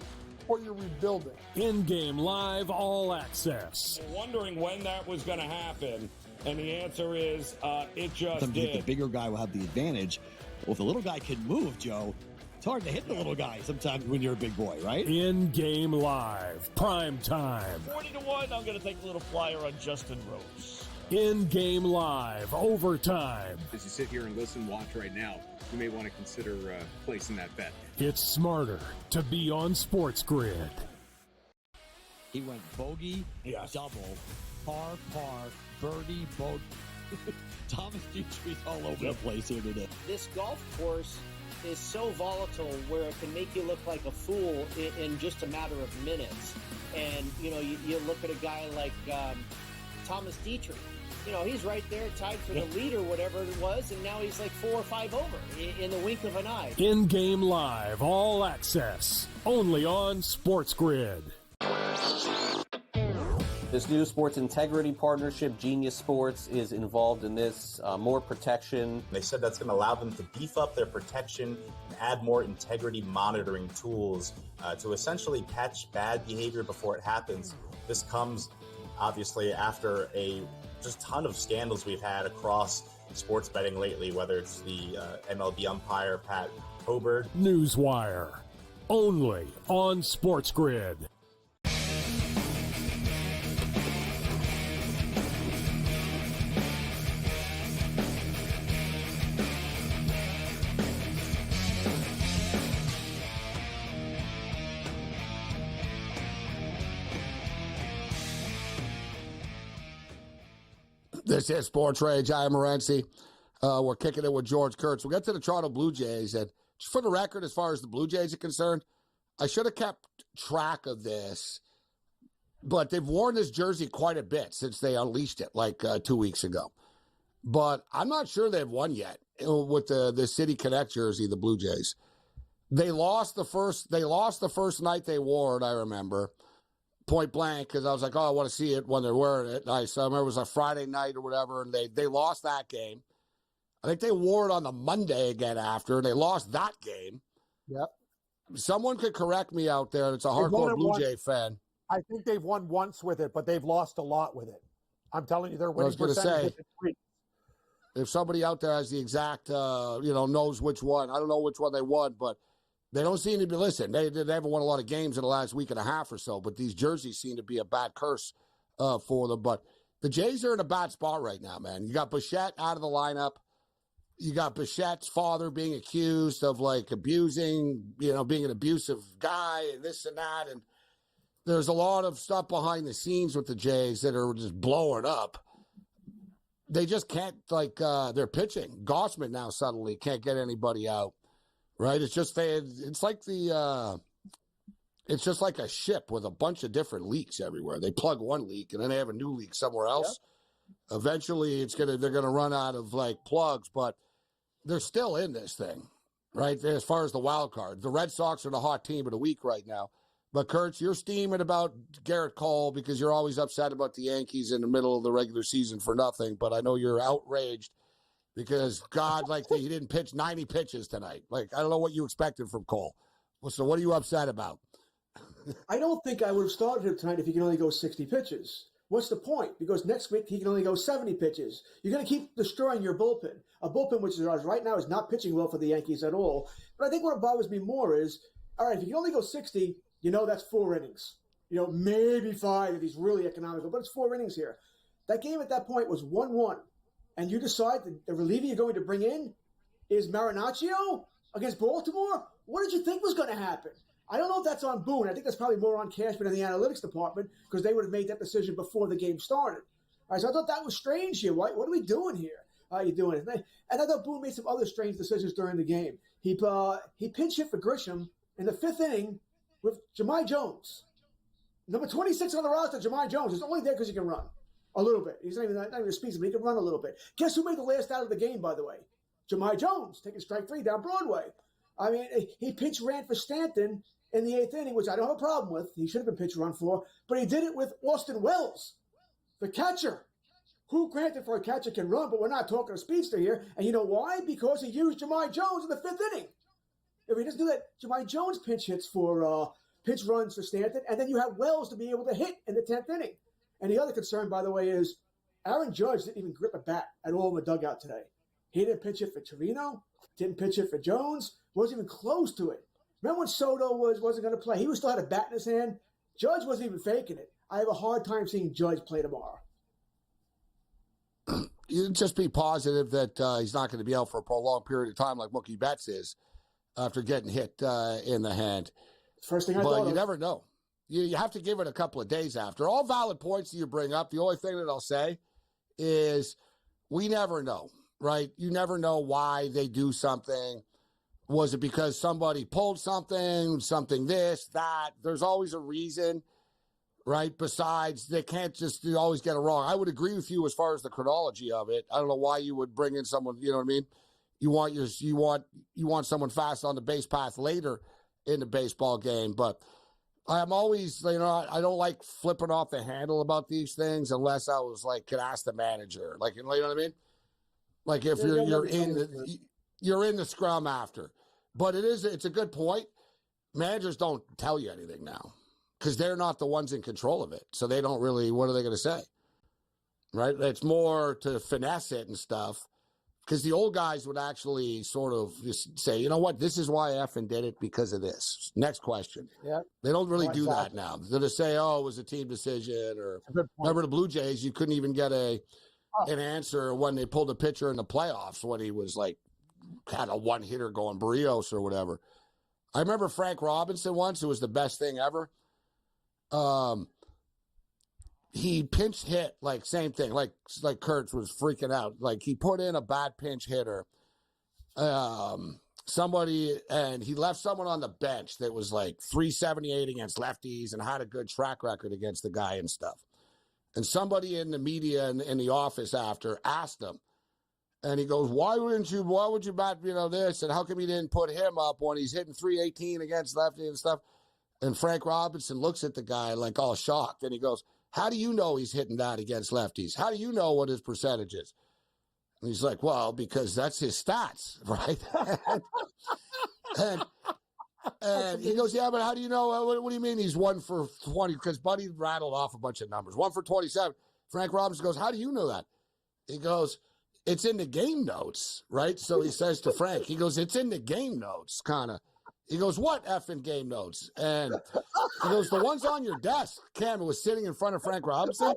or you're rebuilding. In-game live all access. We're wondering when that was going to happen, and the answer is it just Sometimes did. the bigger guy will have the advantage. Well, if the little guy can move, Joe, it's hard to hit the little guy sometimes when you're a big boy, right? In-game live, prime time. 40-1, I'm going to take a little flyer on Justin Rose. In-game live, overtime. As you sit here and listen, watch right now, you may want to consider placing that bet. It's smarter to be on SportsGrid. He went bogey, double, par, birdie, bogey. Thomas Dietrich's all over the place here today. This golf course is so volatile where it can make you look like a fool in just a matter of minutes. And, you know, you look at a guy like Thomas Dietrich. You know, he's right there tied for the lead or whatever it was, and now he's like 4 or 5 over in the wink of an eye. In-game live, all access, only on SportsGrid. This new sports integrity partnership, Genius Sports, is involved in this. More protection. They said that's going to allow them to beef up their protection and add more integrity monitoring tools to essentially catch bad behavior before it happens. This comes, obviously, after a just ton of scandals we've had across sports betting lately, whether it's the MLB umpire, Pat Hobert. Newswire, only on SportsGrid. This is SportsRage. I am Morency. We're kicking it with George Kurtz. We'll get to the Toronto Blue Jays. And just for the record, as far as the Blue Jays are concerned, I should have kept track of this. But they've worn this jersey quite a bit since they unleashed it like 2 weeks ago. But I'm not sure they've won yet with the City Connect jersey, the Blue Jays. They lost the first night they wore it, I remember. Point blank, because I was like, oh, I want to see it when they're wearing it. So I remember it was a Friday night or whatever, and they lost that game. I think they wore it on the Monday again after, and they lost that game. Yep. Someone could correct me out there. It's a hardcore Blue Jay fan. I think they've won once with it, but they've lost a lot with it. I'm telling you, their winning percentage. If somebody out there has the exact, knows which one, I don't know which one they won, but they don't seem to be, listen, they haven't won a lot of games in the last week and a half or so, but these jerseys seem to be a bad curse for them. But the Jays are in a bad spot right now, man. You got Bichette out of the lineup. You got Bichette's father being accused of, like, abusing, being an abusive guy and this and that. And there's a lot of stuff behind the scenes with the Jays that are just blowing up. They just can't, they're pitching. Gossman now suddenly can't get anybody out. Right, it's just it's like it's just like a ship with a bunch of different leaks everywhere. They plug one leak and then they have a new leak somewhere else. Yep. Eventually, they're gonna run out of plugs, but they're still in this thing, right? As far as the wild card, the Red Sox are the hot team of the week right now. But Kurtz, you're steaming about Garrett Cole because you're always upset about the Yankees in the middle of the regular season for nothing. But I know you're outraged. Because, God, he didn't pitch 90 pitches tonight. I don't know what you expected from Cole. So what are you upset about? I don't think I would have started him tonight if he can only go 60 pitches. What's the point? Because next week he can only go 70 pitches. You're going to keep destroying your bullpen. A bullpen which right now is not pitching well for the Yankees at all. But I think what bothers me more is, all right, if you can only go 60, that's 4 innings. Maybe 5 if he's really economical. But it's 4 innings here. That game at that point was 1-1. And you decide that the reliever you're going to bring in is Marinaccio against Baltimore? What did you think was going to happen? I don't know if that's on Boone. I think that's probably more on Cashman and the analytics department because they would have made that decision before the game started. All right, so I thought that was strange here. What are we doing here? You're doing it. And I thought Boone made some other strange decisions during the game. He pinch hit for Grisham in the 5th inning with Jahmai Jones. Number 26 on the roster, Jahmai Jones, is only there because he can run a little bit. He's not even a speedster, but he can run a little bit. Guess who made the last out of the game, by the way? Jahmai Jones, taking strike 3 down Broadway. I mean, he pitch ran for Stanton in the 8th inning, which I don't have a problem with. He should have been pitch run for, but he did it with Austin Wells, the catcher, who, granted, for a catcher can run, but we're not talking a speedster here. And you know why? Because he used Jahmai Jones in the 5th inning. If he doesn't do that, Jahmai Jones pinch hits for pitch runs for Stanton, and then you have Wells to be able to hit in the 10th inning. And the other concern, by the way, is Aaron Judge didn't even grip a bat at all in the dugout today. He didn't pitch it for Torino, didn't pitch it for Jones, wasn't even close to it. Remember when Soto wasn't going to play? He still had a bat in his hand. Judge wasn't even faking it. I have a hard time seeing Judge play tomorrow. You just be positive that he's not going to be out for a prolonged period of time like Mookie Betts is after getting hit in the hand. First thing I thought But you never know. You have to give it a couple of days after. All valid points that you bring up. The only thing that I'll say is we never know, right? You never know why they do something. Was it because somebody pulled something this, that? There's always a reason, right? Besides, they can't just always get it wrong. I would agree with you as far as the chronology of it. I don't know why you would bring in someone, you know what I mean? You want someone fast on the base path later in the baseball game, but I'm always, I don't like flipping off the handle about these things unless I was like, could ask the manager, like, you know what I mean? Like if you're in the scrum after, but it's a good point. Managers don't tell you anything now because they're not the ones in control of it. So they don't really, what are they going to say? Right. It's more to finesse it and stuff. Because the old guys would actually sort of just say, you know what, this is why I effing did it because of this. Next question. Yeah. They don't really do that now. They'll just say, oh, it was a team decision. Or remember the Blue Jays, you couldn't even get an answer when they pulled a pitcher in the playoffs when he was like, had a one-hitter going Barrios or whatever. I remember Frank Robinson once. It was the best thing ever. He pinch hit, like same thing, like Kurtz was freaking out. Like he put in a bad pinch hitter, somebody, and he left someone on the bench that was like 378 against lefties and had a good track record against the guy and stuff. And somebody in the media in the office after asked him, and he goes, why would you bat, this? And how come you didn't put him up when he's hitting 318 against lefty and stuff? And Frank Robinson looks at the guy like all shocked. And he goes, how do you know he's hitting that against lefties? How do you know what his percentage is? And he's like, well, because that's his stats, right? and he goes, yeah, but how do you know? What do you mean he's 1 for 20? Because Buddy rattled off a bunch of numbers. 1 for 27. Frank Robinson goes, how do you know that? He goes, it's in the game notes, right? So he says to Frank, he goes, it's in the game notes, kind of. He goes, what effing game notes? And he goes, the ones on your desk. Cam was sitting in front of Frank Robinson,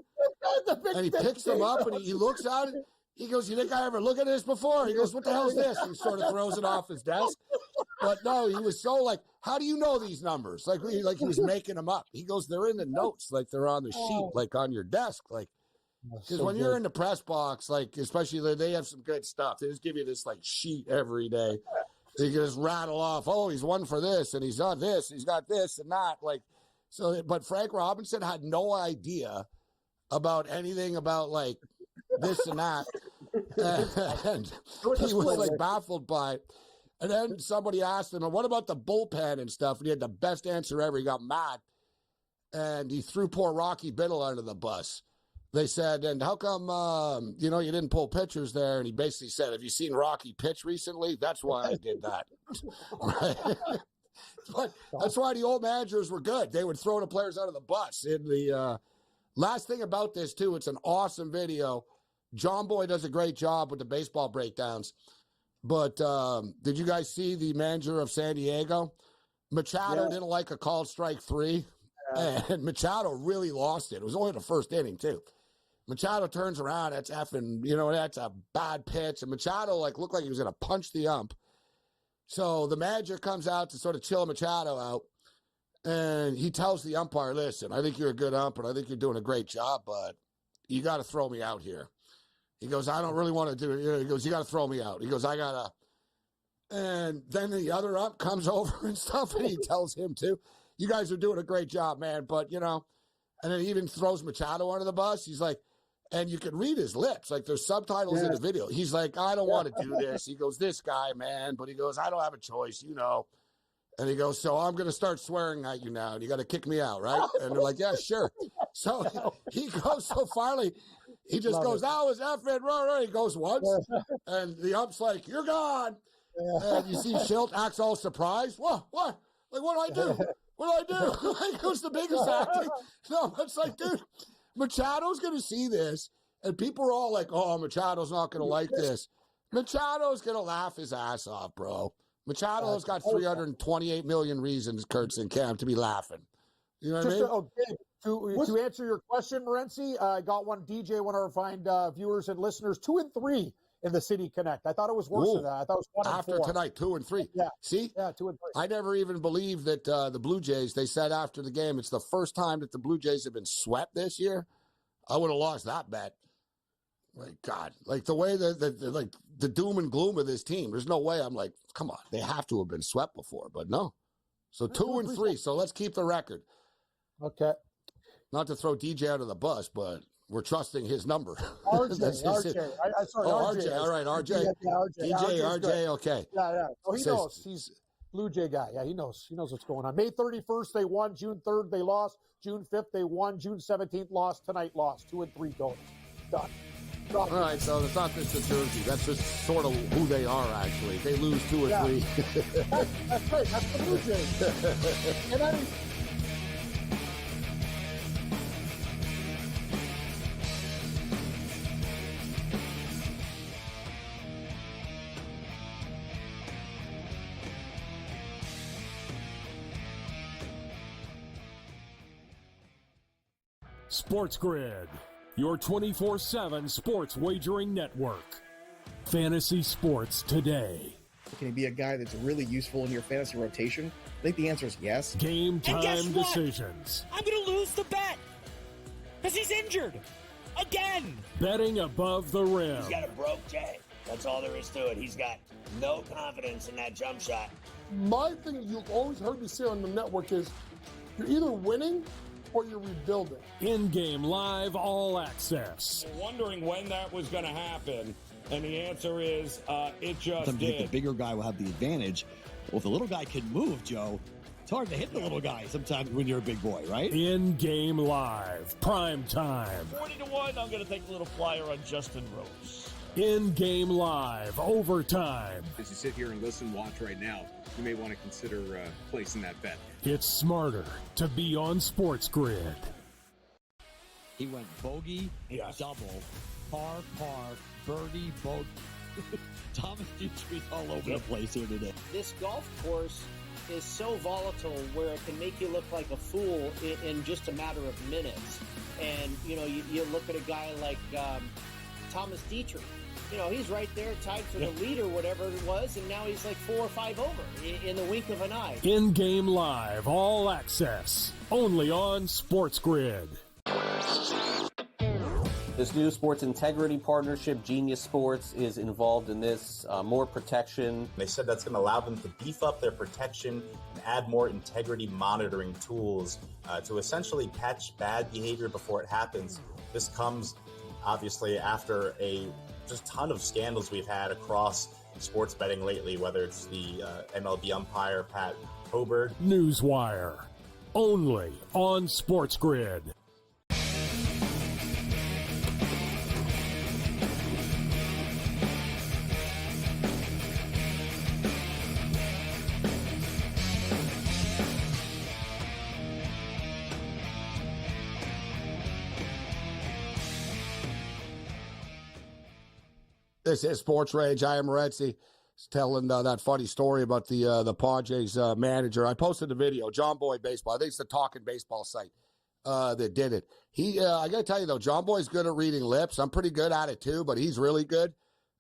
and he picks them up, and he looks at it. He goes, you think I ever look at this before? He goes, what the hell is this? He sort of throws it off his desk. But no, he was so like, how do you know these numbers? Like he was making them up. He goes, they're in the notes, like they're on the sheet, like on your desk. Like, because when you're in the press box, like, especially they have some good stuff. They just give you this like sheet every day. They just rattle off, oh, he's 1 for this, and he's done this, he's got this and that. Like, so, but Frank Robinson had no idea about anything about like this and that. And he was like baffled by it. And then somebody asked him, what about the bullpen and stuff? And he had the best answer ever. He got mad. And he threw poor Rocky Biddle under the bus. They said, and how come, you didn't pull pitchers there? And he basically said, have you seen Rocky pitch recently? That's why I did that. Right? But that's why the old managers were good. They would throw the players under the bus. In the last thing about this, too, it's an awesome video. John Boy does a great job with the baseball breakdowns. But did you guys see the manager of San Diego? Machado didn't like a called strike 3. And Machado really lost it. It was only the first inning, too. Machado turns around. That's effing, that's a bad pitch. And Machado, looked like he was going to punch the ump. So the manager comes out to sort of chill Machado out. And he tells the umpire, listen, I think you're a good ump, and I think you're doing a great job, but you got to throw me out here. He goes, I don't really want to do it. He goes, you got to throw me out. He goes, I got to. And then the other ump comes over and stuff, and he tells him, too, you guys are doing a great job, man, but, And then he even throws Machado under the bus. He's like, and you can read his lips. Like, there's subtitles in the video. He's like, I don't want to do this. He goes, this guy, man. But he goes, I don't have a choice, you know. And he goes, so I'm going to start swearing at you now. And you got to kick me out, right? And they're like, yeah, sure. So he goes, so finally, he just goes, that was effing right. He goes once. And the ump's like, you're gone. And you see Schilt acts all surprised. What? Like, what do I do? What do I do? Like, who's the biggest acting? No, it's like, dude, Machado's going to see this. And people are all like, oh, Machado's not going to like this. Machado's going to laugh his ass off, bro. Machado's got 328 million reasons, Kurtz and Cam, to be laughing. You know what I mean? To answer your question, Morency, I got one. DJ, one of our fine viewers and listeners, 2 and 3 in the City Connect. I thought it was worse than that. I thought it was 1 and 4. After tonight, 2 and 3. Yeah. See? Yeah, 2 and 3. I never even believed that the Blue Jays, they said after the game, it's the first time that the Blue Jays have been swept this year. I would have lost that bet. Like, God, like the way like the doom and gloom of this team, there's no way I'm like, come on, they have to have been swept before, but no. So 2 and 3. So let's keep the record. Okay. Not to throw DJ out of the bus, but we're trusting his number. RJ. Sorry, RJ. All right, RJ. Yeah, DJ, RJ, okay. Yeah. Oh, he knows. He's Blue Jay guy. Yeah, he knows. He knows what's going on. May 31st, they won. June 3rd, they lost. June 5th, they won. June 17th, lost. Tonight, lost. 2 and 3 totals. Done. All right, so it's not just the jersey. That's just sort of who they are, actually. They lose 2 or 3. That's right. That's the Blue Jays. And I mean, SportsGrid, your 24/7 sports wagering network. Fantasy sports today. Can he be a guy that's really useful in your fantasy rotation? I think the answer is yes. Game And guess time what? decisions. I'm going to lose the bet because he's injured again. Betting above the rim. He's got a broke J. That's all there is to it. He's got no confidence in that jump shot. My thing you've always heard me say on the network is you're either winning or you're rebuilding. In-game live all access. Wondering when that was going to happen, and the answer is it just Sometimes did. the bigger guy will have the advantage. Well, if the little guy can move, Joe, it's hard to hit the little guy sometimes when you're a big boy, right? In-game live, prime time. 40-1, I'm going to take a little flyer on Justin Rose. In-game live, overtime. As you sit here and listen, watch right now, you may want to consider placing that bet. It's smarter to be on SportsGrid. He went bogey, double, par, birdie, bogey. Thomas Dietrich's all over the place here today. This golf course is so volatile where it can make you look like a fool in just a matter of minutes. And, you know, you look at a guy like Thomas Dietrich. You know, he's right there tied for the lead or whatever it was, and now he's like 4 or 5 over in the wink of an eye. In-game live, all access, only on SportsGrid. This new sports integrity partnership, Genius Sports, is involved in this. More protection. They said that's going to allow them to beef up their protection and add more integrity monitoring tools to essentially catch bad behavior before it happens. This comes, obviously, after a just ton of scandals we've had across sports betting lately, whether it's the MLB umpire, Pat Hobert. Newswire, only on SportsGrid. This is Sports Rage. I am Morency. Telling that funny story about the Padres manager. I posted the video. John Boy Baseball. I think it's the Talking Baseball site that did it. I got to tell you, though, John Boy's good at reading lips. I'm pretty good at it, too, but he's really good.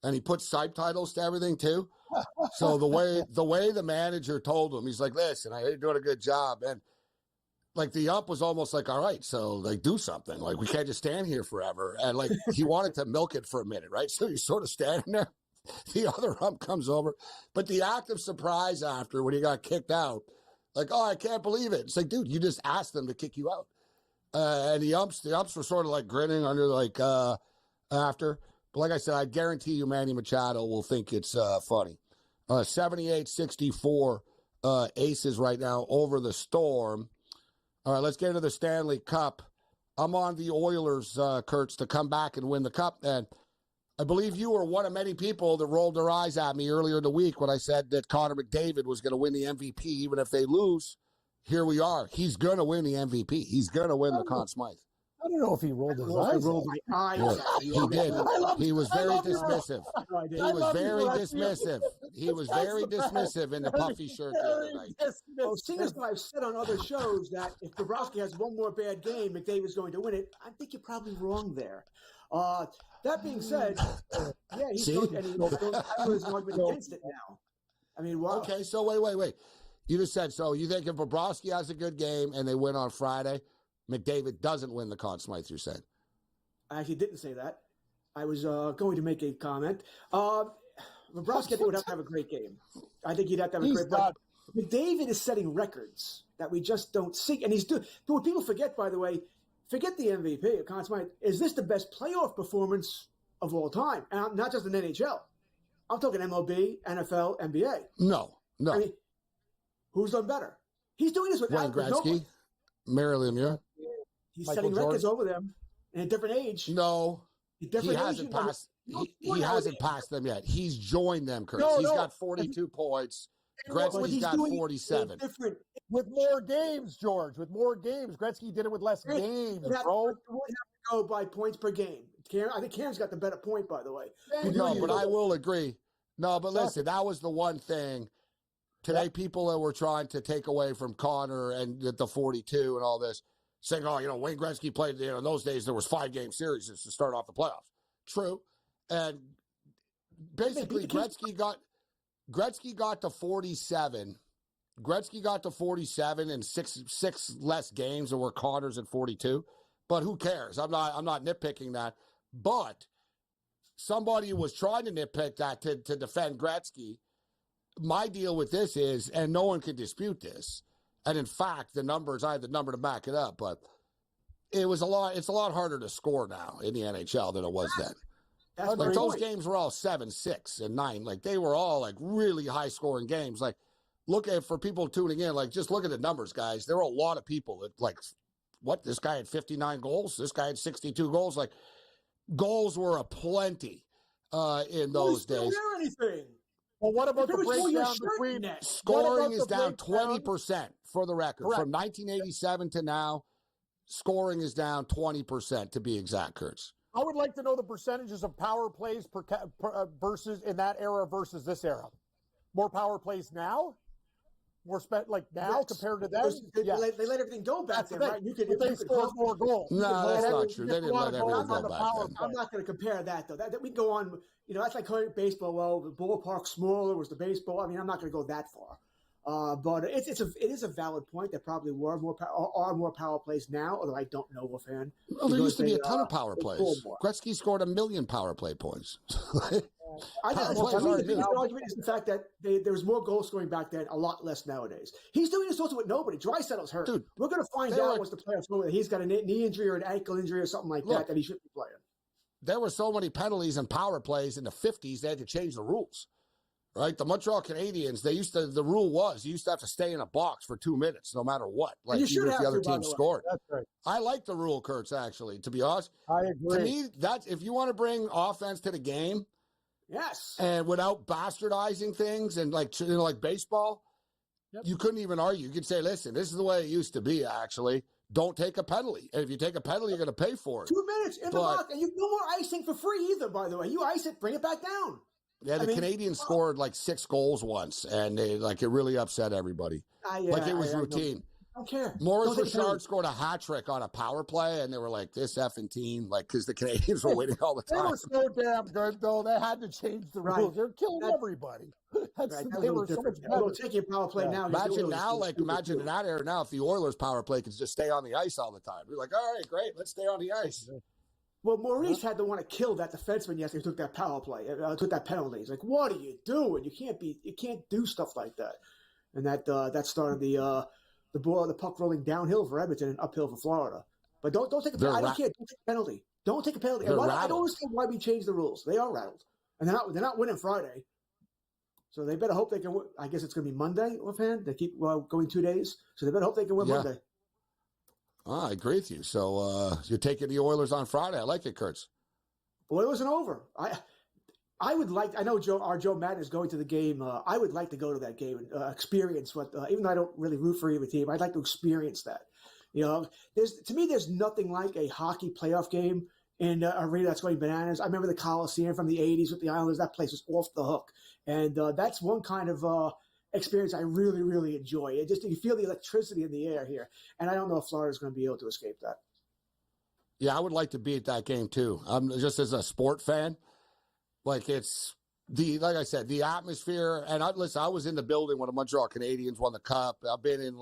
And he puts subtitles to everything, too. So the way the manager told him, he's like, listen, you're doing a good job. And, like, the ump was almost like, all right, so, like, do something. Like, we can't just stand here forever. And, like, he wanted to milk it for a minute, right? So he's sort of standing there. The other ump comes over. But the act of surprise after when he got kicked out, like, oh, I can't believe it. It's like, dude, you just asked them to kick you out. And the umps were sort of like grinning under after. But like I said, I guarantee you Manny Machado will think it's funny. 78-64 Aces right now over the Storm. All right, let's get into the Stanley Cup. I'm on the Oilers, Kurtz, to come back and win the Cup. And I believe you were one of many people that rolled their eyes at me earlier in the week when I said that Connor McDavid was going to win the MVP even if they lose. Here we are. He's going to win the MVP. He's going to win the Conn Smythe. I don't know if he rolled his eyes. I rolled my eyes. Yeah, he did. He was very dismissive. He was very dismissive. He was very dismissive in the puffy shirt the other night. Well, seeing as I've said on other shows that if Bobrovsky has one more bad game, McDavid's going to win it, I think you're probably wrong there. That being said, yeah, he's going, and there's an argument against it now. I mean, wow. Okay, so wait. You just said, so you think if Bobrovsky has a good game and they win on Friday, McDavid doesn't win the Conn Smythe, you're saying? I actually didn't say that. I was going to make a comment. Bobrovsky, I think, would have to have a great game. I think he'd have to have a great game. McDavid is setting records that we just don't see. And he's doing – but what people forget, by the way, forget the MVP of Conn Smythe. Is this the best playoff performance of all time? And not just in NHL. I'm talking MLB, NFL, NBA. No. I mean, who's done better? He's doing this with Wayne Gretzky, Mario Lemieux. He's setting records over them in a different age. No, he hasn't passed. He hasn't passed them yet. He's joined them, Chris. He's got 42 points. Gretzky's got 47. With more games, George. With more games. Gretzky did it with less games, bro. Would have to go by points per game. I think Cam's got the better point, by the way. No, but I will agree. No, but listen, that was the one thing. Today, people that were trying to take away from Connor and the 42 and all this, saying, Wayne Gretzky played, in those days there was 5-game series to start off the playoffs. True. And basically, Gretzky got to 47. Gretzky got to 47 in six less games than were Connor's at 42. But who cares? I'm not nitpicking that. But somebody was trying to nitpick that to defend Gretzky. My deal with this is, and no one can dispute this, and in fact, the numbers, I have the number to back it up, but it's a lot harder to score now in the NHL than it was then. Like those games were all 7, 6, and 9. Like they were all like really high scoring games. Like look at, for people tuning in, like just look at the numbers, guys. There were a lot of people that like, what, this guy had 59 goals, this guy had 62 goals. Like goals were aplenty in those days. Anything. Well, what about the breakdown between that? Scoring is down 20% for the record. Correct. From 1987 to now, scoring is down 20% to be exact, Kurtz. I would like to know the percentages of power plays versus in that era versus this era. More power plays now? More spent now compared to then? They let everything go back then, right? They scored more goals. No, that's not true. They didn't let everything go back then. I'm not going to compare that, though. That we can go on, that's like calling baseball. Well, the ballpark smaller was the baseball. I mean, I'm not going to go that far. But it is a valid point. There probably are more power plays now, although I don't know offhand. Well, there used to be a ton of power plays. Gretzky scored 1 million power play points. I think the argument is the fact that there was more goal scoring back then, a lot less nowadays. He's doing this also with nobody. Draisaitl's hurt. Dude, we're going to find out once the playoffs go. He's got a knee injury or an ankle injury or something like that he shouldn't be playing. There were so many penalties and power plays in the 50s, they had to change the rules. Right? The Montreal Canadiens, the rule was you used to have to stay in a box for 2 minutes no matter what. Like even if the other team scored. That's right. I like the rule, Kurtz, actually, to be honest. I agree. To me, that's if you want to bring offense to the game, yes, and without bastardizing things and like baseball, you couldn't even argue. You could say, listen, this is the way it used to be, actually. Don't take a penalty. And if you take a penalty, you're going to pay for it. 2 minutes in the box. And no more icing for free either, by the way. You ice it, bring it back down. Yeah, the Canadians scored like 6 goals once, and it really upset everybody. It was routine. I don't care. Maurice Richard scored a hat trick on a power play, and they were like, this effing team, because the Canadians were winning all the time. They were so damn good, though. They had to change the rules. They're killing everybody. They were so much better. We'll take your power play now. Imagine in that era now, if the Oilers' power play could just stay on the ice all the time. We're like, all right, great, let's stay on the ice. Well, Maurice had to want to kill that defenseman yesterday who took that power play, took that penalty. He's like, what are you doing? You can't do stuff like that. And that started the puck rolling downhill for Edmonton and uphill for Florida. But don't take a I don't care. Don't take a penalty. Don't take a penalty. And I don't understand why we changed the rules. They are rattled, and they're not winning Friday. So they better hope they can win. I guess it's going to be Monday offhand. They keep going 2 days. So they better hope they can win Monday. Oh, I agree with you. So you're taking the Oilers on Friday. I like it, Kurtz. Oilers and over. I would like. I know our Joe Madden is going to the game. I would like to go to that game and experience what. Even though I don't really root for either team, I'd like to experience that. You know, to me, there's nothing like a hockey playoff game in an arena that's going bananas. I remember the Coliseum from the '80s with the Islanders. That place was off the hook, and that's one kind of experience I really, really enjoy. It just you feel the electricity in the air here, and I don't know if Florida's going to be able to escape that. Yeah, I would like to be at that game too. I'm just as a sport fan. Like like I said, the atmosphere. And I was in the building when the Montreal Canadiens won the cup. I've been in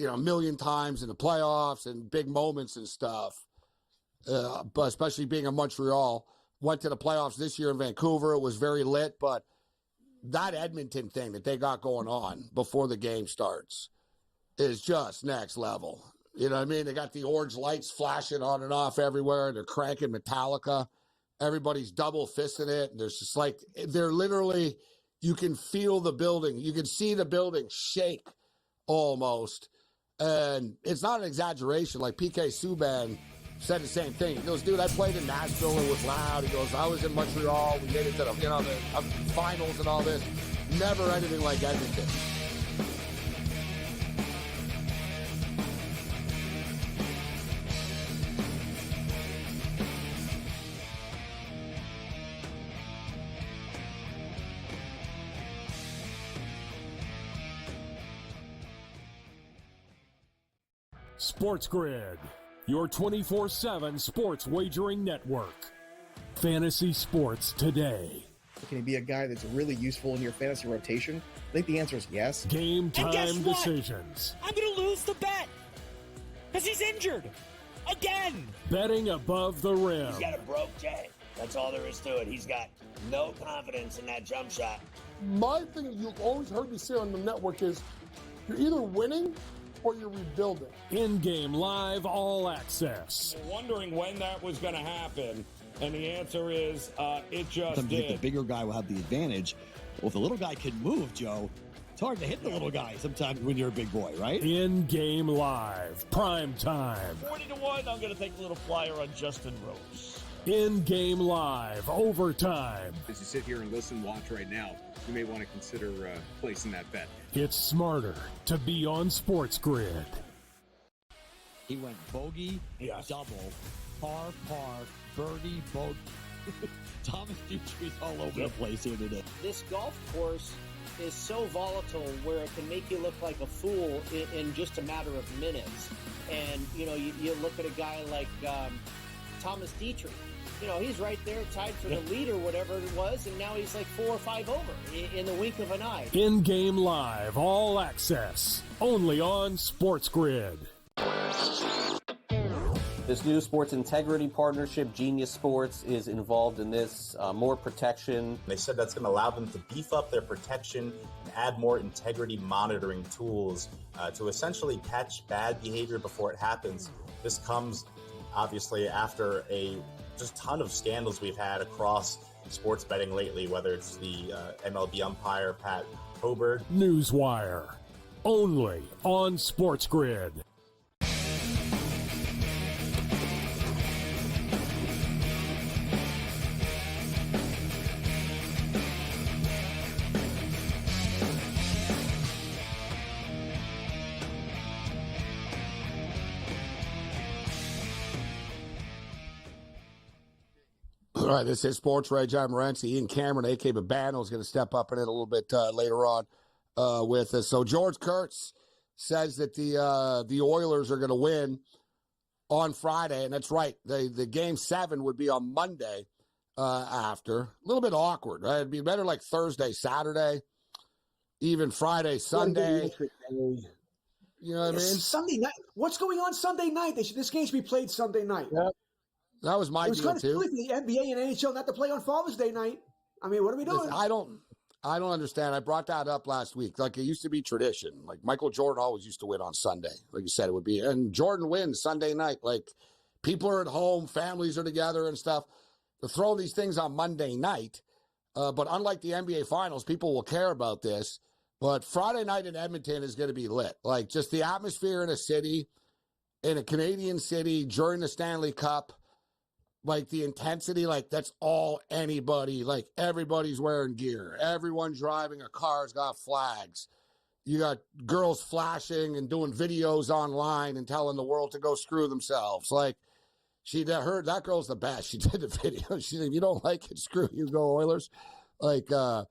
a million times in the playoffs and big moments and stuff. But especially being in Montreal, went to the playoffs this year in Vancouver. It was very lit, but that Edmonton thing that they got going on before the game starts is just next level. You know what I mean? They got the orange lights flashing on and off everywhere. They're cranking Metallica. Everybody's double fisting it. And there's just they're literally, you can feel the building. You can see the building shake almost. And it's not an exaggeration. Like PK Subban said the same thing. He goes, dude, I played in Nashville. It was loud. He goes, I was in Montreal. We made it to the finals and all this. Never anything like Edmonton. SportsGrid, your 24/7 sports wagering network. Fantasy sports today. Can he be a guy that's really useful in your fantasy rotation? I think the answer is yes. Game And guess time what? decisions. I'm going to lose the bet because he's injured again. Betting above the rim. He's got a broke J. That's all there is to it. He's got no confidence in that jump shot. My thing you've always heard me say on the network is you're either winning or you're rebuilding. In-game live all access. Wondering when that was going to happen, and the answer is it just Sometimes did. the bigger guy will have the advantage. Well, if the little guy can move, Joe, it's hard to hit the little guy sometimes when you're a big boy, right? In-game live, prime time. 40-1, I'm going to take a little flyer on Justin Rose. In-game live, overtime. As you sit here and watch right now, you may want to consider placing that bet. It's smarter to be on SportsGrid. He went bogey, double, par, birdie, bogey. Thomas Dietrich's all over the place here today. This golf course is so volatile where it can make you look like a fool in just a matter of minutes. And, you look at a guy like Thomas Dietrich. He's right there tied for the lead or whatever it was, and now he's like 4 or 5 over in the wink of an eye. In-game live, all access, only on SportsGrid. This new sports integrity partnership, Genius Sports, is involved in this. More protection. They said that's going to allow them to beef up their protection and add more integrity monitoring tools to essentially catch bad behavior before it happens. This comes, obviously, after a just ton of scandals we've had across sports betting lately, whether it's the MLB umpire, Pat Hoberg. Newswire, only on SportsGrid. All right, this is SportsRage. I'm Morency. Ian Cameron, a.k.a. Babano, is going to step up in it a little bit later on with us. So George Kurtz says that the Oilers are going to win on Friday, and that's right. The Game 7 would be on Monday after. A little bit awkward, right? It'd be better like Thursday, Saturday, even Friday, Sunday. You know what I mean? Sunday night. What's going on Sunday night? This game should be played Sunday night. Yeah. That was my deal, too. It was kind of silly for the NBA and NHL not to play on Father's Day night. I mean, what are we doing? I don't I don't understand. I brought that up last week. Like, it used to be tradition. Like, Michael Jordan always used to win on Sunday. Like you said, it would be. And Jordan wins Sunday night. Like, people are at home, families are together and stuff. They're throwing these things on Monday night. But unlike the NBA Finals, people will care about this. But Friday night in Edmonton is going to be lit. Like, just the atmosphere in a city, in a Canadian city during the Stanley Cup. Like, the intensity, like, that's all anybody, like, everybody's wearing gear. Everyone driving a car's got flags. You got girls flashing and doing videos online and telling the world to go screw themselves. Like, that girl's the best. She did the video. She said, if you don't like it, screw you, go Oilers. Like, I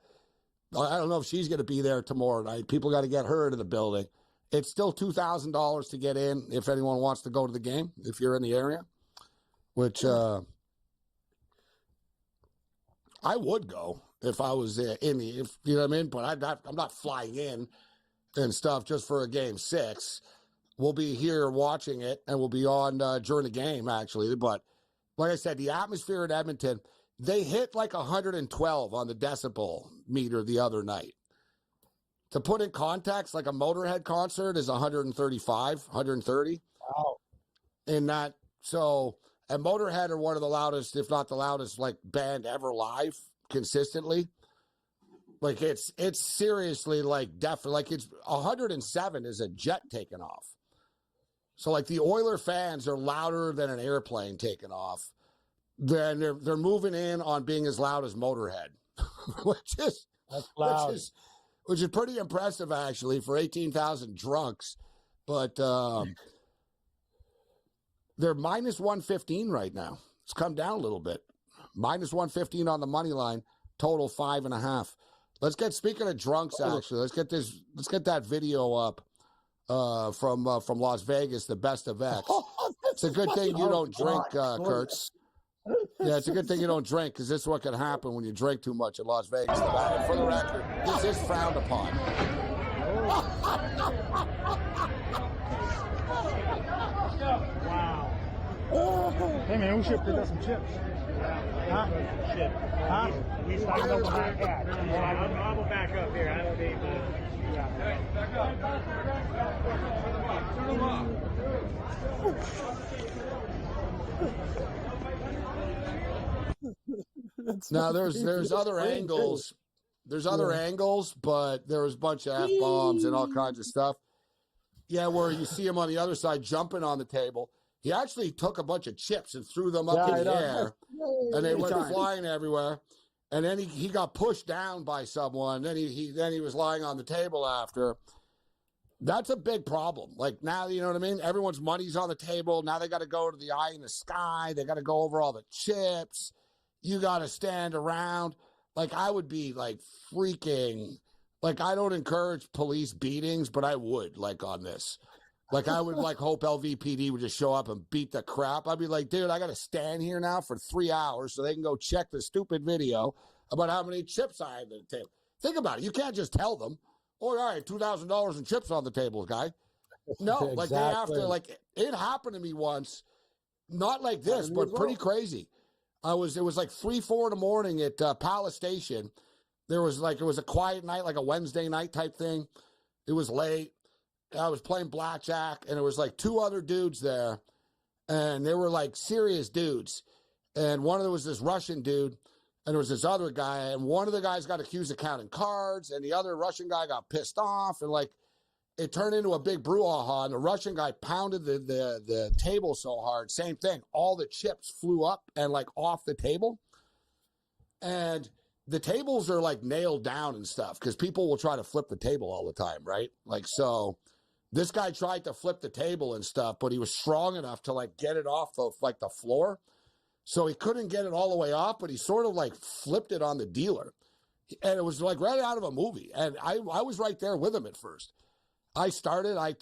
don't know if she's going to be there tomorrow night. People got to get her into the building. It's still $2,000 to get in if anyone wants to go to the game, if you're in the area. Which I would go if I was in the, if you know what I mean. But I'm not flying in and stuff just for a game 6. We'll be here watching it, and we'll be on during the game actually. But like I said, the atmosphere in Edmonton, they hit like 112 on the decibel meter the other night. To put in context, like a Motorhead concert is 135, 130. Wow. In that, so. And Motorhead are one of the loudest, if not the loudest, like band ever live consistently. Like it's seriously like definitely like it's 107 is a jet taking off. So like the Oiler fans are louder than an airplane taking off. Then they're moving in on being as loud as Motorhead, which is pretty impressive actually for 18,000 drunks. But they're minus 115 right now. It's come down a little bit. Minus 115 on the money line. Total 5.5. Let's get, speaking of drunks, actually, let's get that video up from Las Vegas, the best of X. It's a good thing you don't drink, Kurt. Yeah, it's a good thing you don't drink, because this is what can happen when you drink too much in Las Vegas. And for the record, this is frowned upon. Wow. Hey man, we should pick up some chips. Huh? Shit. Huh? We started up back up. I'm gonna back up here. I don't need back up. Turn them off. Now there's other angles. There's other angles, but there was a bunch of F-bombs and all kinds of stuff. Yeah, where you see him on the other side jumping on the table. He actually took a bunch of chips and threw them up in the air, and they went flying everywhere. And then he got pushed down by someone. Then he was lying on the table after. That's a big problem. Like now, you know what I mean? Everyone's money's on the table. Now they got to go to the eye in the sky. They got to go over all the chips. You got to stand around. Like I would be like freaking. Like I don't encourage police beatings, but I would like on this. Like, I would, like, hope LVPD would just show up and beat the crap. I'd be like, dude, I got to stand here now for 3 hours so they can go check the stupid video about how many chips I have at the table. Think about it. You can't just tell them, oh, all right, $2,000 in chips on the table, guy. No, exactly. Like, they have to, like, it happened to me once. Not like this, but pretty crazy. It was like 3, 4 in the morning at Palace Station. It was a quiet night, like a Wednesday night type thing. It was late. I was playing blackjack, and there was like 2 other dudes there, and they were like serious dudes. And one of them was this Russian dude, and there was this other guy, and one of the guys got accused of counting cards, and the other Russian guy got pissed off, and like it turned into a big brouhaha, and the Russian guy pounded the table so hard. Same thing. All the chips flew up and like off the table, and the tables are like nailed down and stuff because people will try to flip the table all the time, right? Like so. This guy tried to flip the table and stuff, but he was strong enough to like get it off the floor. So he couldn't get it all the way off, but he sort of like flipped it on the dealer. And it was like right out of a movie. And I was right there with him at first. It started like,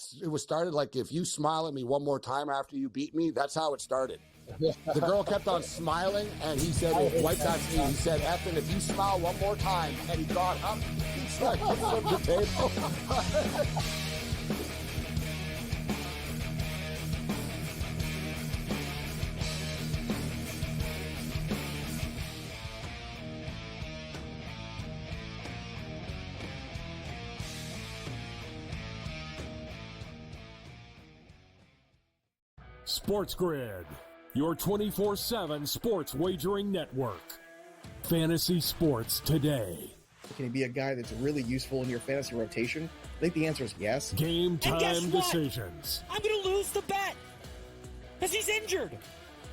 if you smile at me one more time after you beat me, that's how it started. The girl kept on smiling, and he said, "White that's me." He said, "Effing, if you smile one more time," and he got up, he tried to flip the table. SportsGrid, your 24/7 sports wagering network. Fantasy sports today. Can he be a guy that's really useful in your fantasy rotation? I think the answer is yes. Game And guess time what? decisions. I'm going to lose the bet because he's injured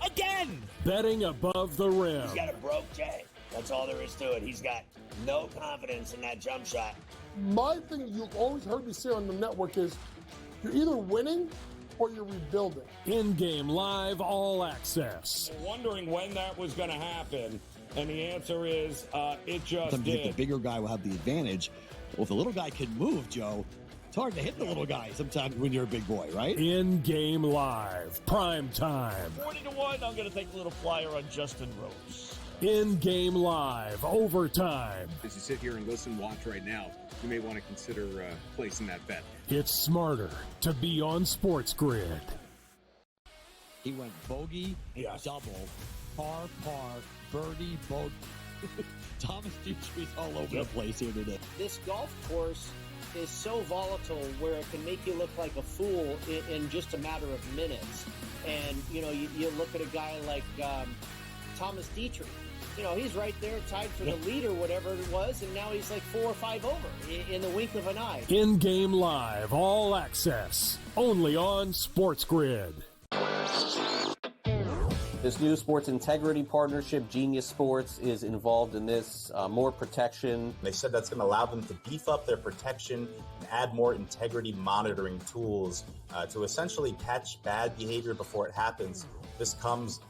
again. Betting above the rim. He's got a broke J. That's all there is to it. He's got no confidence in that jump shot. My thing you've always heard me say on the network is you're either winning or you're rebuilding. In-game live all access. Wondering when that was going to happen, and the answer is it just Sometimes did. the bigger guy will have the advantage. Well, if the little guy can move, Joe, it's hard to hit the little guy sometimes when you're a big boy, right? In-game live, prime time. 40-1, I'm going to take a little flyer on Justin Rose. In-game live, overtime. As you sit here and listen, watch right now, you may want to consider placing that bet. It's smarter to be on SportsGrid. He went bogey, double, par, birdie, bogey. Thomas Dietrich's all over the place here today. This golf course is so volatile where it can make you look like a fool in just a matter of minutes. And, you know, you look at a guy like Thomas Dietrich. You know, he's right there tied for the lead or whatever it was, and now he's like 4 or 5 over in the wink of an eye. In-game live, all access, only on SportsGrid. This new sports integrity partnership, Genius Sports, is involved in this. More protection. They said that's going to allow them to beef up their protection and add more integrity monitoring tools to essentially catch bad behavior before it happens. This comes,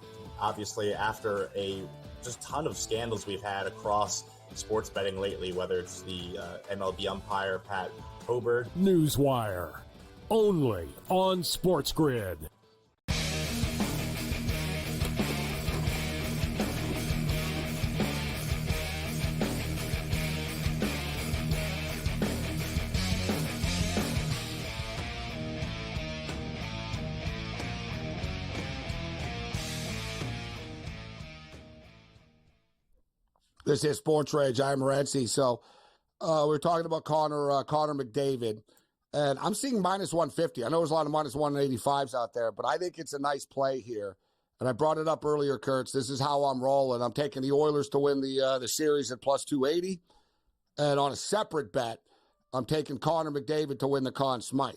obviously, after a just ton of scandals we've had across sports betting lately, whether it's the MLB umpire, Pat Hobert. Newswire, only on SportsGrid. This is SportsRage. I'm Morency. So we're talking about Connor McDavid, and I'm seeing minus 150. I know there's a lot of minus 185s out there, but I think it's a nice play here. And I brought it up earlier, Kurtz. This is how I'm rolling. I'm taking the Oilers to win the series at plus 280. And on a separate bet, I'm taking Connor McDavid to win the Conn Smythe.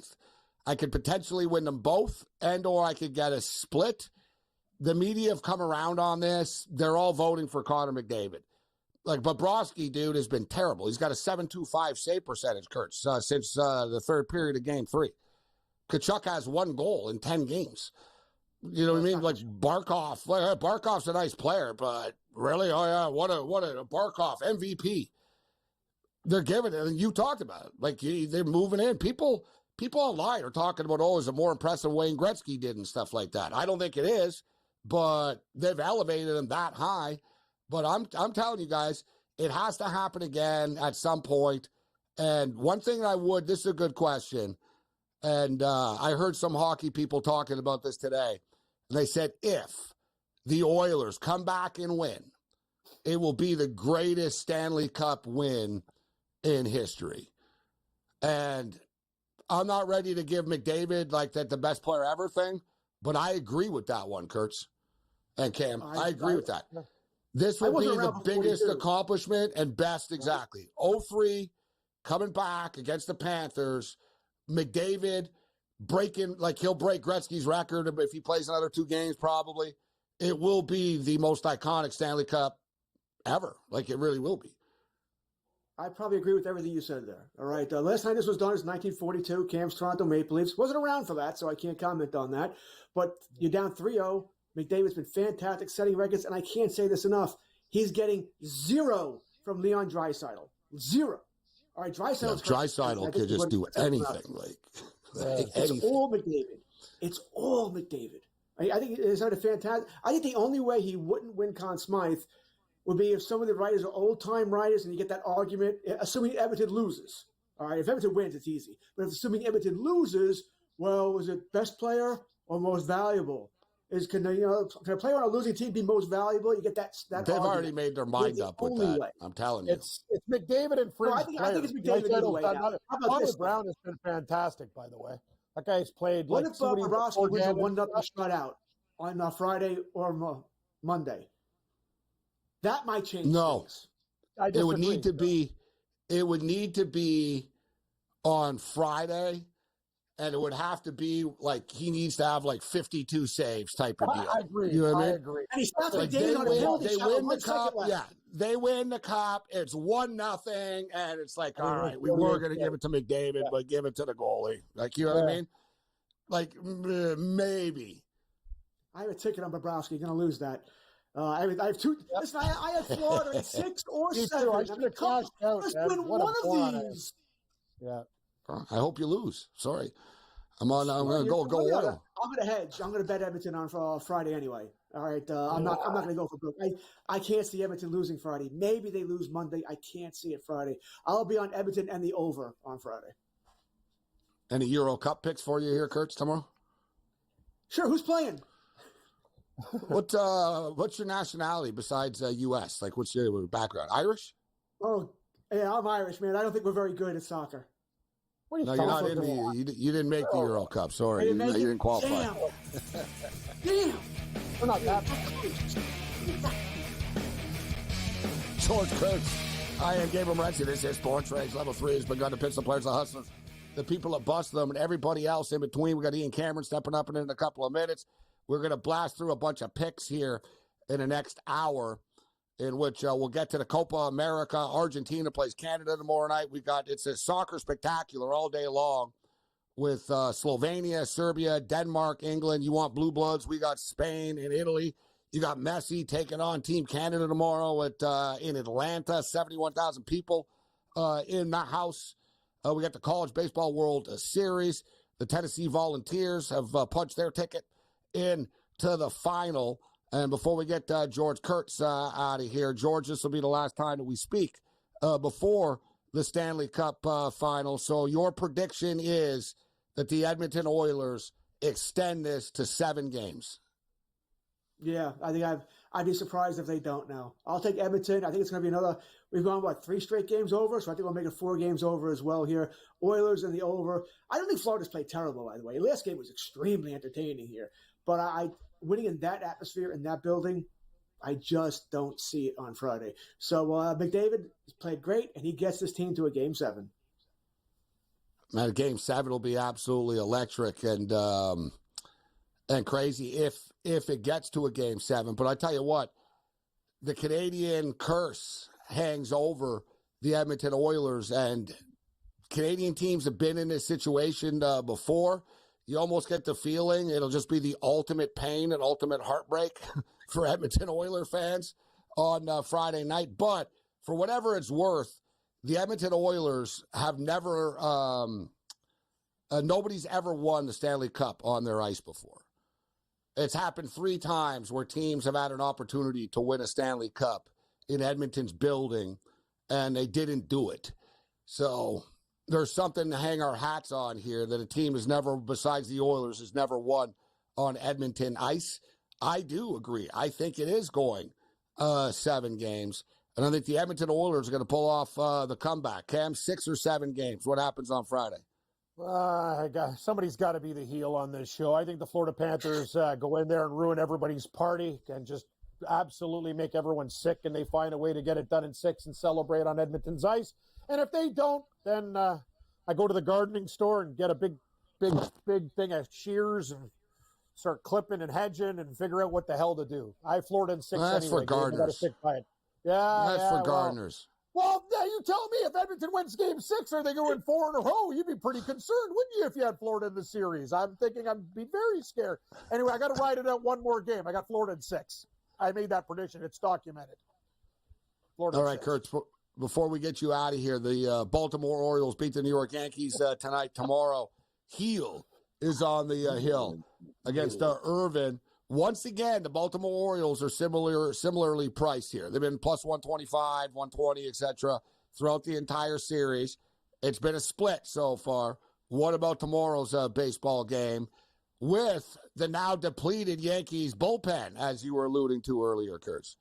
I could potentially win them both, and or I could get a split. The media have come around on this. They're all voting for Connor McDavid. Like, Bobrovsky, dude, has been terrible. He's got a .725 save percentage, Kurt, since the third period of Game 3. Tkachuk has 1 goal in 10 games. You know what I mean? Like, Barkov. Barkov's a nice player, but really? Oh, yeah, what a Barkov MVP. They're giving it, and you talked about it. Like, they're moving in. People online are talking about, oh, is it more impressive Wayne Gretzky did and stuff like that. I don't think it is, but they've elevated him that high. But I'm telling you guys, it has to happen again at some point. And one thing this is a good question, and I heard some hockey people talking about this today, and they said if the Oilers come back and win, it will be the greatest Stanley Cup win in history. And I'm not ready to give McDavid like that the best player ever thing, but I agree with that one, Kurtz and Cam. I agree with that. This will be the biggest accomplishment and best, exactly. 0-3, coming back against the Panthers. McDavid breaking, like he'll break Gretzky's record if he plays another 2 games, probably. It will be the most iconic Stanley Cup ever. Like, it really will be. I probably agree with everything you said there. All right. Last time this was done is 1942, Cam's Toronto Maple Leafs. Wasn't around for that, so I can't comment on that. But you're down 3-0. McDavid's been fantastic, setting records, and I can't say this enough. He's getting 0 from Leon Draisaitl. 0. All right, Draisaitl could just do anything. It's all McDavid. It's all McDavid. I think it's not a fantastic. I think the only way he wouldn't win Conn Smythe would be if some of the writers are old-time writers and you get that argument, assuming Edmonton loses. All right, if Edmonton wins, it's easy. But if assuming Edmonton loses, well, was it best player or most valuable? Can a player on a losing team be most valuable? You get that They've argument. already made their mind up with that. Way. I'm telling you. It's McDavid and fringe I think it's McDavid anyway. Connor Brown has been fantastic, by the way. That guy's played. What like, if Bobrovsky wins a 1-0 shutout on Friday or Monday? That might change things. It would need to be on Friday, and it would have to be like he needs to have like 52 saves type of deal. I agree. You know what I mean? agree. And he's not Like they win the cup. Yeah, they win the cup. It's 1-0, and it's like, all right, we were going to give it to McDavid, but give it to the goalie. Like, you know what I mean? Like maybe. I have a ticket on Bobrovsky. You're going to lose that. I have two. Listen, I had Florida in 6 or 7. I should have cashed out. Let's win one of these. Yeah. I hope you lose. Sorry. I'm going to go oil. I'm going to hedge. I'm going to bet Edmonton on Friday anyway. All right. I'm not going to go for broke. I can't see Edmonton losing Friday. Maybe they lose Monday. I can't see it Friday. I'll be on Edmonton and the over on Friday. Any Euro Cup picks for you here, Kurtz, tomorrow? Sure. Who's playing? What's your nationality besides U.S.? Like, what's your background? Irish? Oh, yeah, I'm Irish, man. I don't think we're very good at soccer. No, you're not in you didn't make the Euro Cup. Sorry, you didn't qualify. Damn. We're not that. George Kurtz. I am Gabriel Morency. This is SportsRage. Level 3 has begun to pitch the players, the hustlers, the people that bust them, and everybody else in between. We got Ian Cameron stepping up in a couple of minutes. We're going to blast through a bunch of picks here in the next hour, in which we'll get to the Copa America. Argentina plays Canada tomorrow night. It's a soccer spectacular all day long with Slovenia, Serbia, Denmark, England. You want blue bloods? We got Spain and Italy. You got Messi taking on Team Canada tomorrow in Atlanta. 71,000 people in the house. We got the College Baseball World Series. The Tennessee Volunteers have punched their ticket into the final. And before we get George Kurtz out of here, George, this will be the last time that we speak before the Stanley Cup final. So your prediction is that the Edmonton Oilers extend this to 7 games. Yeah, I think I'd be surprised if they don't now. I'll take Edmonton. I think it's going to be we've gone, 3 straight games over? So I think we'll make it 4 games over as well here. Oilers in the over. I don't think Florida's played terrible, by the way. Last game was extremely entertaining here. But winning in that atmosphere, in that building, I just don't see it on Friday. So McDavid has played great, and he gets this team to a Game 7. Man, Game 7 will be absolutely electric and crazy if it gets to a Game 7. But I tell you what, the Canadian curse hangs over the Edmonton Oilers, and Canadian teams have been in this situation before. You almost get the feeling it'll just be the ultimate pain and ultimate heartbreak for Edmonton Oiler fans on Friday night. But for whatever it's worth, the Edmonton Oilers have never nobody's ever won the Stanley Cup on their ice before. It's happened 3 times where teams have had an opportunity to win a Stanley Cup in Edmonton's building, and they didn't do it. So there's something to hang our hats on here that a team has never, besides the Oilers, has never won on Edmonton ice. I do agree. I think it is going 7 games. And I think the Edmonton Oilers are going to pull off the comeback. Cam, 6 or 7 games. What happens on Friday? Somebody's got to be the heel on this show. I think the Florida Panthers go in there and ruin everybody's party and just absolutely make everyone sick, and they find a way to get it done in 6 and celebrate on Edmonton's ice. And if they don't, then I go to the gardening store and get a big thing of shears and start clipping and hedging and figure out what the hell to do. I have Florida in 6 That's anyway. for gardeners. Stick by it. That's for gardeners. Well, yeah, you tell me, if Edmonton wins Game 6, are they going 4 in a row? You'd be pretty concerned, wouldn't you, if you had Florida in the series? I'm thinking I'd be very scared. Anyway, I got to ride it out one more game. I got Florida in 6. I made that prediction. It's documented. Florida. All right, Kurtz. Before we get you out of here, the Baltimore Orioles beat the New York Yankees tonight. Tomorrow, heel is on the hill against Irvin. Once again, the Baltimore Orioles are similarly priced here. They've been plus 125, 120, etc. throughout the entire series. It's been a split so far. What about tomorrow's baseball game with the now depleted Yankees bullpen, as you were alluding to earlier, Kurtz?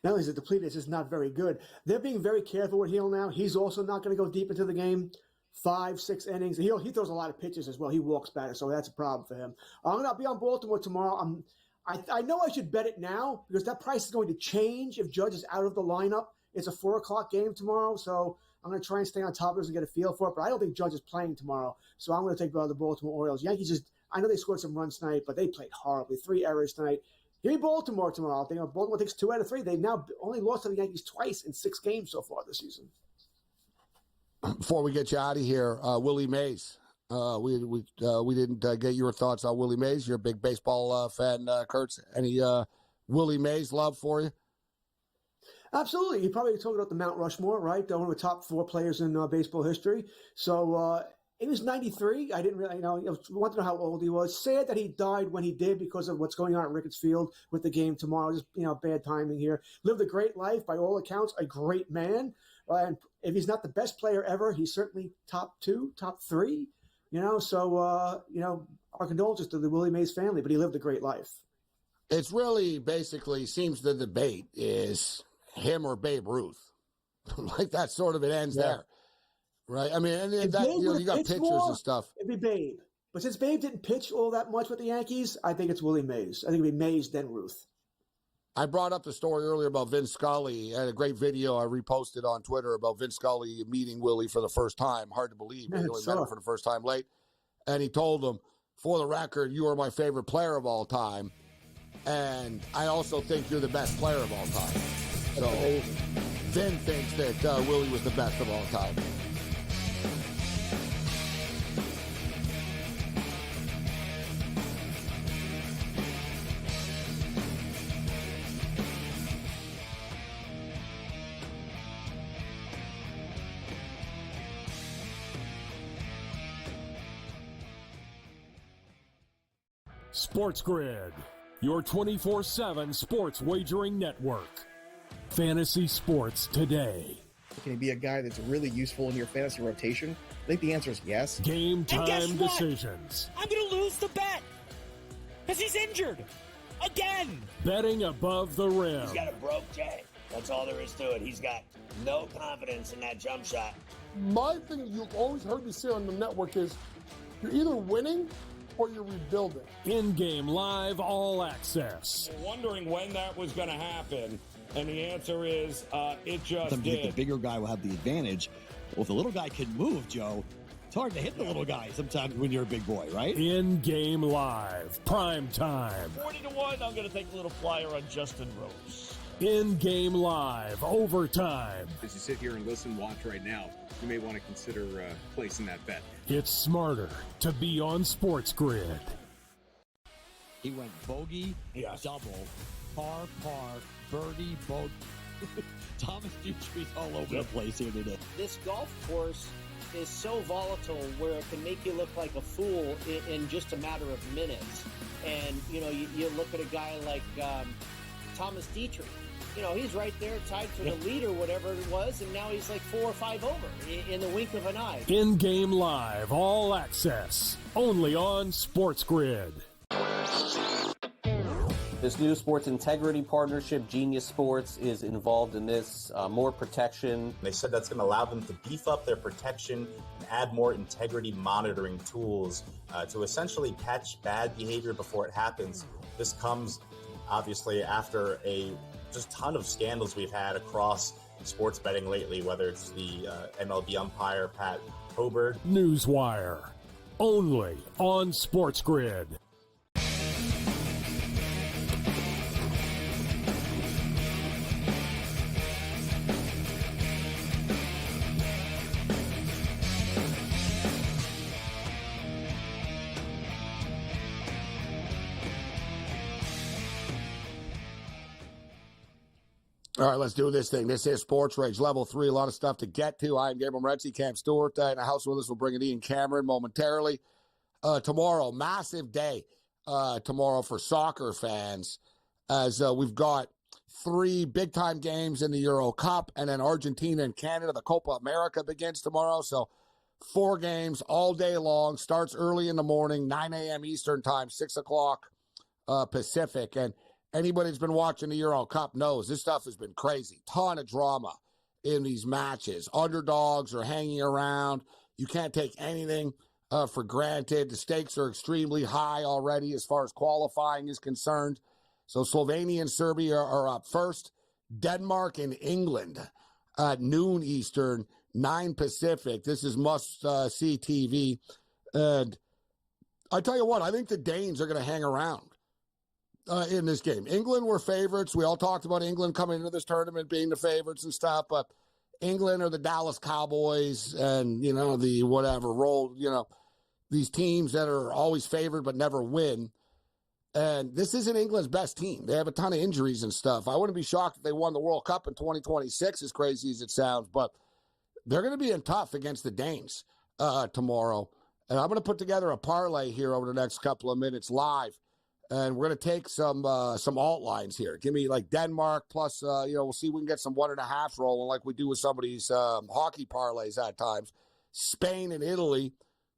Not only is it depleted, it's just not very good. They're being very careful with Hill now. He's also not going to go deep into the game 5-6 innings. He throws a lot of pitches as well. He walks better, so that's a problem for him. I'm going to be on Baltimore tomorrow. I know I should bet it now because that price is going to change if Judge is out of the lineup. It's a 4 o'clock game tomorrow, so I'm going to try and stay on top of this and get a feel for it. But I don't think Judge is playing tomorrow, so I'm going to take the Baltimore Orioles. Yankees I know they scored some runs tonight, but they played horribly. 3 errors tonight. Give me Baltimore tomorrow. I think Baltimore takes 2 out of 3. They've now only lost to the Yankees twice in 6 games so far this season. Before we get you out of here, Willie Mays. We didn't get your thoughts on Willie Mays. You're a big baseball fan, Kurtz. Any Willie Mays love for you? Absolutely. You probably talking about the Mount Rushmore, right? One of the top 4 players in baseball history. So he was 93. I didn't really, I want to know how old he was. Sad that he died when he did because of what's going on at Ricketts Field with the game tomorrow. Just, bad timing here. Lived a great life, by all accounts, a great man. And if he's not the best player ever, he's certainly top 2, top 3. So our condolences to the Willie Mays family, but he lived a great life. It's really basically seems the debate is him or Babe Ruth. Like that sort of it ends there. Right? I mean, and that, you got pictures and stuff. It'd be Babe. But since Babe didn't pitch all that much with the Yankees, I think it's Willie Mays. I think it'd be Mays, then Ruth. I brought up the story earlier about Vin Scully. I had a great video I reposted on Twitter about Vin Scully meeting Willie for the first time. Hard to believe. He only met him for the first time late. And he told him, for the record, you are my favorite player of all time. And I also think you're the best player of all time. So Vin thinks that Willie was the best of all time. SportsGrid, your 24/7 sports wagering network. Fantasy sports today. Can he be a guy that's really useful in your fantasy rotation? I think the answer is yes. Game time decisions. I'm going to lose the bet because he's injured again. Betting above the rim. He's got a broke J. That's all there is to it. He's got no confidence in that jump shot. My thing you've always heard me say on the network is you're either winning or you're rebuilding. In-game live all access. Wondering when that was going to happen, and the answer is it just Sometimes did. the bigger guy will have the advantage. Well, if the little guy can move, Joe, it's hard to hit the little guy sometimes when you're a big boy, right? In-game live, prime time. 40-1, I'm going to take a little flyer on Justin Rose. In-game live, overtime. As you sit here and listen, watch right now, you may want to consider placing that bet. It's smarter to be on SportsGrid. He went bogey, double, par, birdie, bogey. Thomas Dietrich's all over the place here today. This golf course is so volatile where it can make you look like a fool in just a matter of minutes. And, you look at a guy like Thomas Dietrich. He's right there tied for the lead or whatever it was, and now he's like 4 or 5 over in the wink of an eye. In-game live, all access, only on SportsGrid. This new sports integrity partnership, Genius Sports, is involved in this. More protection. They said that's going to allow them to beef up their protection and add more integrity monitoring tools to essentially catch bad behavior before it happens. This comes, obviously, after a just ton of scandals we've had across sports betting lately, whether it's the MLB umpire, Pat Hobert. Newswire, only on SportsGrid. All right, let's do this thing. This is SportsRage Level 3. A lot of stuff to get to. I'm Gabriel Morency, Cam Stewart. In the house with us, we'll bring in Ian Cameron momentarily. Tomorrow, massive day tomorrow for soccer fans, as we've got 3 big-time games in the Euro Cup, and then Argentina and Canada. The Copa America begins tomorrow, so 4 games all day long. Starts early in the morning, 9 a.m. Eastern time, 6 o'clock Pacific, and anybody who's been watching the Euro Cup knows this stuff has been crazy. Ton of drama in these matches. Underdogs are hanging around. You can't take anything for granted. The stakes are extremely high already as far as qualifying is concerned. So Slovenia and Serbia are up first. Denmark and England at noon Eastern, 9 Pacific. This is must-see TV. And I tell you what, I think the Danes are going to hang around in this game. England were favorites. We all talked about England coming into this tournament being the favorites and stuff, but England are the Dallas Cowboys and, the whatever role, these teams that are always favored but never win. And this isn't England's best team. They have a ton of injuries and stuff. I wouldn't be shocked if they won the World Cup in 2026, as crazy as it sounds, but they're going to be in tough against the Danes tomorrow. And I'm going to put together a parlay here over the next couple of minutes live. And we're going to take some alt lines here. Give me like Denmark plus, we'll see if we can get some 1.5 rolling like we do with some of these hockey parlays at times. Spain and Italy,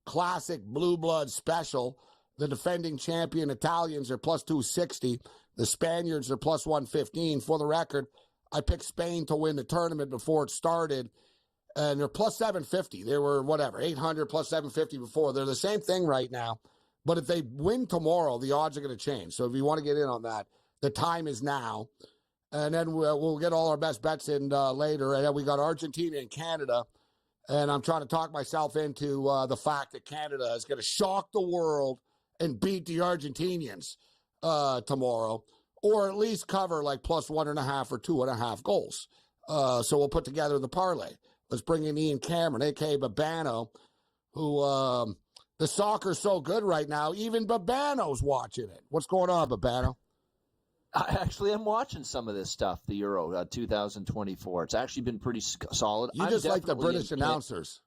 classic blue blood special. The defending champion Italians are plus 260. The Spaniards are plus 115. For the record, I picked Spain to win the tournament before it started, and they're plus 750. They were, 800 plus 750 before. They're the same thing right now. But if they win tomorrow, the odds are going to change. So if you want to get in on that, the time is now. And then we'll get all our best bets in later. And then we got Argentina and Canada. And I'm trying to talk myself into the fact that Canada is going to shock the world and beat the Argentinians tomorrow, or at least cover like plus 1.5 or 2.5 goals. So we'll put together the parlay. Let's bring in Ian Cameron, a.k.a. Babano, who the soccer's so good right now, even Babano's watching it. What's going on, Babano? I actually am watching some of this stuff, the Euro 2024. It's actually been pretty solid. You just like the British announcers.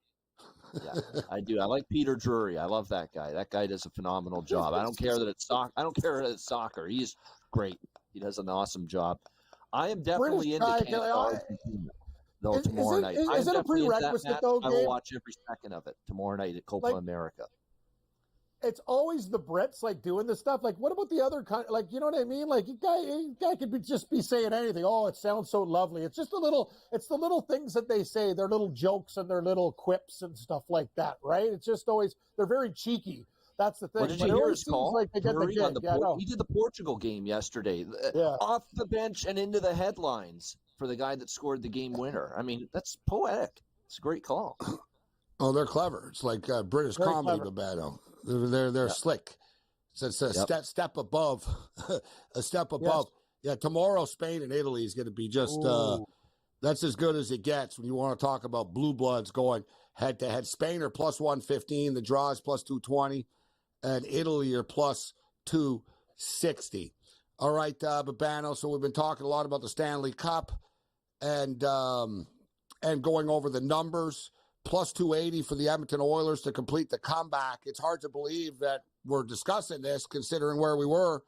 Yeah, I do. I like Peter Drury. I love that guy. That guy does a phenomenal job. I don't care that it's soccer. I don't care that it's soccer. He's great. He does an awesome job. I am definitely into Canada, though, tomorrow night. Is it a prerequisite, though, I will watch every second of it tomorrow night at Copa America. It's always the Brits doing this stuff. What about the other country? You know what I mean? A guy could just be saying anything. Oh, it sounds so lovely. It's just the little things that they say, their little jokes and their little quips and stuff like that, right? It's just always, they're very cheeky. That's the thing. What did you hear his call? He did the Portugal game yesterday, off the bench and into the headlines for the guy that scored the game winner. I mean, that's poetic. It's a great call. Oh, they're clever. It's like British very comedy, Babano. They're slick. It's a step above, a step above. Yes. Yeah, tomorrow Spain and Italy is going to be just that's as good as it gets when you want to talk about blue bloods going head to head. Spain are plus 115, the draw is plus 220, and Italy are plus 260. All right, Babano. So we've been talking a lot about the Stanley Cup and going over the numbers. Plus 280 for the Edmonton Oilers to complete the comeback. It's hard to believe that we're discussing this considering where we were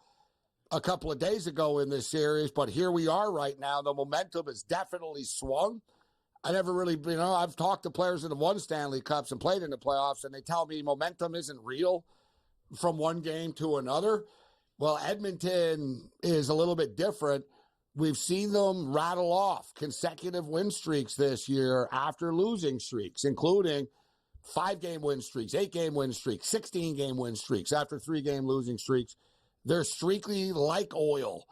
a couple of days ago in this series, but here we are right now. The momentum has definitely swung. I never really, I've talked to players that have won Stanley Cups and played in the playoffs, and they tell me momentum isn't real from one game to another. Well, Edmonton is a little bit different. We've seen them rattle off consecutive win streaks this year after losing streaks, including 5-game win streaks, 8-game win streaks, 16-game win streaks after 3-game losing streaks. They're streaky like oil,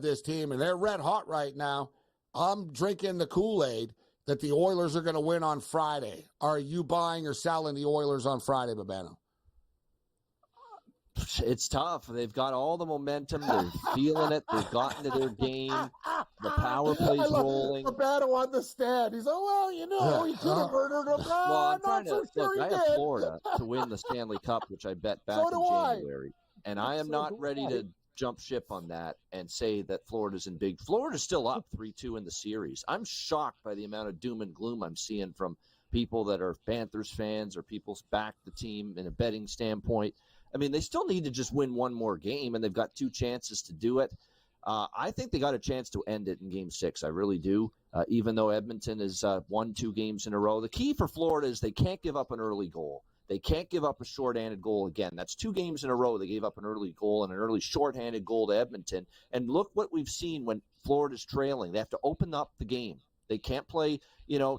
this team, and they're red hot right now. I'm drinking the Kool-Aid that the Oilers are going to win on Friday. Are you buying or selling the Oilers on Friday, Babano? It's tough. They've got all the momentum. They're feeling it. They've gotten to their game. The power play's rolling. Babano on the stand. He's, he could have murdered him. Well, I'm trying to look. I have Florida to win the Stanley Cup, which I bet back in January, and I am not ready to jump ship on that and say that Florida's in big. Florida's still up 3-2 in the series. I'm shocked by the amount of doom and gloom I'm seeing from people that are Panthers fans or people's back the team in a betting standpoint. I mean, they still need to just win one more game, and they've got 2 chances to do it. I think they got a chance to end it in Game 6. I really do, even though Edmonton has won 2 games in a row. The key for Florida is they can't give up an early goal. They can't give up a shorthanded goal again. That's 2 games in a row they gave up an early goal and an early shorthanded goal to Edmonton. And look what we've seen when Florida's trailing. They have to open up the game. They can't play,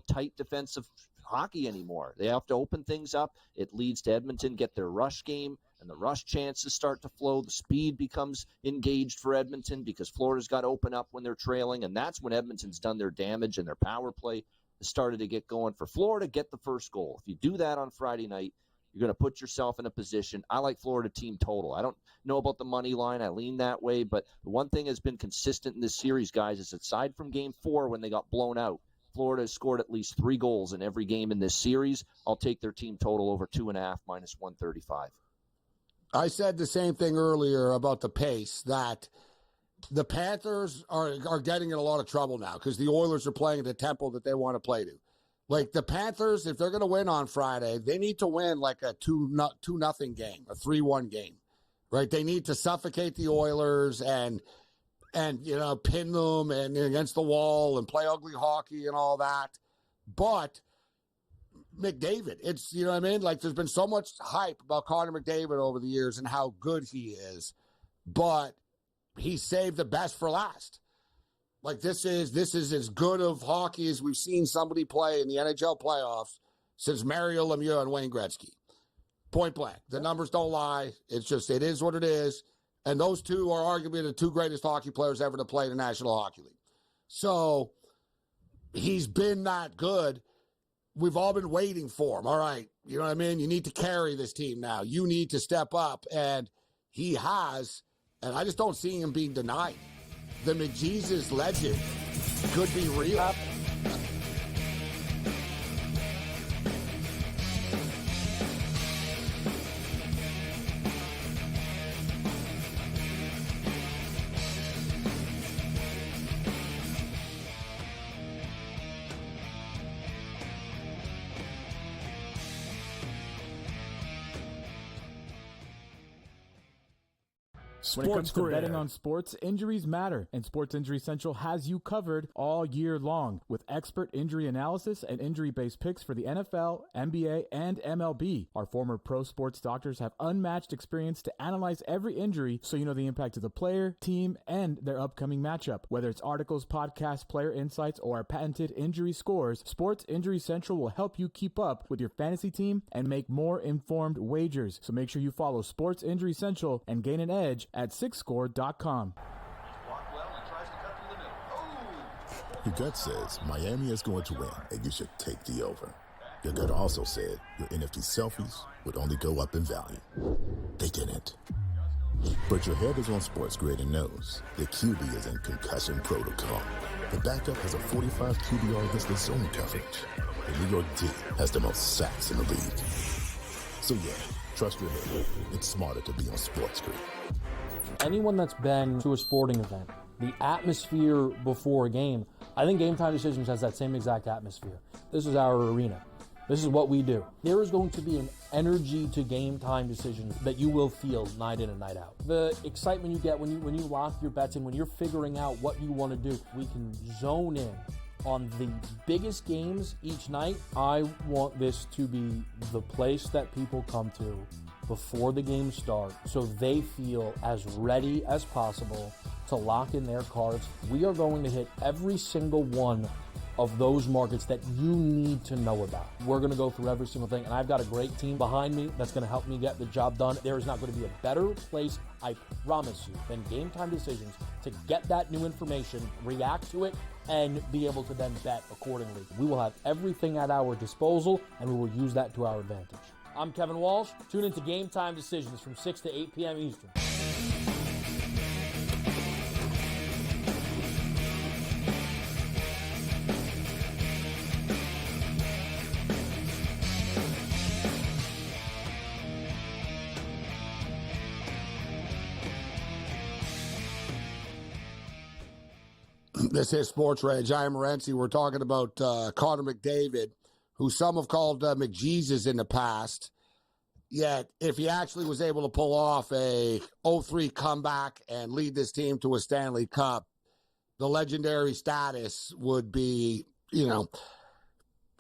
tight defensive hockey anymore. They have to open things up. It leads to Edmonton get their rush game, and the rush chances start to flow. The speed becomes engaged for Edmonton because Florida's got to open up when they're trailing, and that's when Edmonton's done their damage, and their power play has started to get going. For Florida, get the first goal. If you do that on Friday night, you're going to put yourself in a position. I like Florida team total. I don't know about the money line. I lean that way, but the one thing that's been consistent in this series, guys, is aside from Game 4 when they got blown out, Florida has scored at least 3 goals in every game in this series. I'll take their team total over 2.5 minus 135. I said the same thing earlier about the pace, that the Panthers are getting in a lot of trouble now because the Oilers are playing at the tempo that they want to play to. Like the Panthers, if they're going to win on Friday, they need to win like a 2-0 game, a 3-1 game, right? They need to suffocate the Oilers and pin them and against the wall and play ugly hockey and all that. But McDavid, it's, you know what I mean? Like there's been so much hype about Connor McDavid over the years and how good he is, but he saved the best for last. Like this is as good of hockey as we've seen somebody play in the NHL playoffs since Mario Lemieux and Wayne Gretzky. Point blank. The numbers don't lie. It's just, it is what it is. And those two are arguably the 2 greatest hockey players ever to play in the National Hockey League. So he's been that good. We've all been waiting for him. All right. You know what I mean? You need to carry this team now. You need to step up. And he has. And I just don't see him being denied. The McJesus legend could be real. When it comes to betting on sports, injuries matter, and Sports Injury Central has you covered all year long with expert injury analysis and injury-based picks for the NFL, NBA, and MLB. Our former pro sports doctors have unmatched experience to analyze every injury so you know the impact of the player, team, and their upcoming matchup. Whether it's articles, podcasts, player insights, or our patented injury scores, Sports Injury Central will help you keep up with your fantasy team and make more informed wagers. So make sure you follow Sports Injury Central and gain an edge at sixscore.com. Your gut says Miami is going to win and you should take the over. Your gut also said your NFT selfies would only go up in value. They didn't. But your head is on SportsGrid and knows the QB is in concussion protocol. The backup has a 45 QBR against the zone coverage. The New York D has the most sacks in the league. So yeah, trust your head. It's smarter to be on SportsGrid. Anyone that's been to a sporting event, the atmosphere before a game, I think Game Time Decisions has that same exact atmosphere. This is our arena. This is what we do. There is going to be an energy to Game Time Decisions that you will feel night in and night out. The excitement you get when you lock your bets in, when you're figuring out what you want to do, we can zone in on the biggest games each night. I want this to be the place that people come to before the games start so they feel as ready as possible to lock in their cards. We are going to hit every single one of those markets that you need to know about. We're going to go through every single thing, and I've got a great team behind me that's going to help me get the job done. There is not going to be a better place, I promise you, than Game Time Decisions to get that new information, react to it, and be able to then bet accordingly. We will have everything at our disposal, and we will use that to our advantage. I'm Kevin Walsh. Tune into Game Time Decisions from 6 to 8 p.m. Eastern. This is SportsRage. I am Morency. We're talking about Connor McDavid, who some have called McJesus in the past. Yet, if he actually was able to pull off a 0-3 comeback and lead this team to a Stanley Cup, the legendary status would be,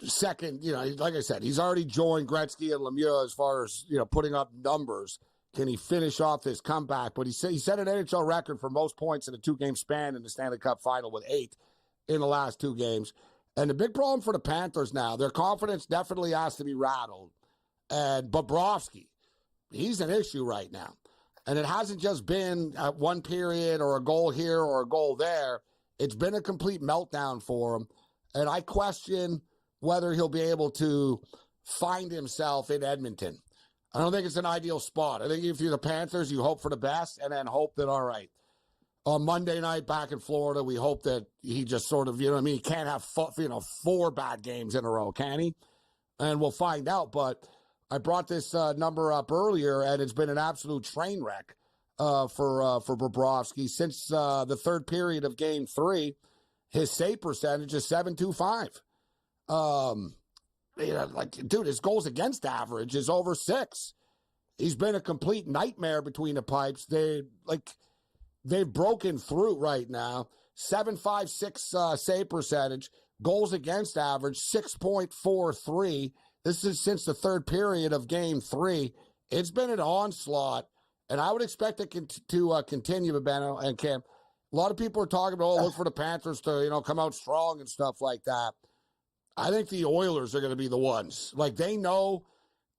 second. Like I said, he's already joined Gretzky and Lemieux as far as, putting up numbers. Can he finish off this comeback? But he set an NHL record for most points in a 2-game span in the Stanley Cup final with 8 in the last 2 games. And the big problem for the Panthers now, their confidence definitely has to be rattled. And Bobrovsky, he's an issue right now. And it hasn't just been at one period or a goal here or a goal there. It's been a complete meltdown for him. And I question whether he'll be able to find himself in Edmonton. I don't think it's an ideal spot. I think if you're the Panthers, you hope for the best and then hope that, all right, on Monday night back in Florida, we hope that he just sort of, he can't have 4 bad games in a row, can he? And we'll find out. But I brought this number up earlier, and it's been an absolute train wreck for Bobrovsky. Since the third period of Game 3, his save percentage is .725. Dude, his goals against average is over 6. He's been a complete nightmare between the pipes. They've broken through right now. 7.56 save percentage. Goals against average, 6.43. This is since the third period of Game 3. It's been an onslaught, and I would expect it to continue, Benno and Cam. A lot of people are talking about, look for the Panthers to, come out strong and stuff like that. I think the Oilers are going to be the ones. They know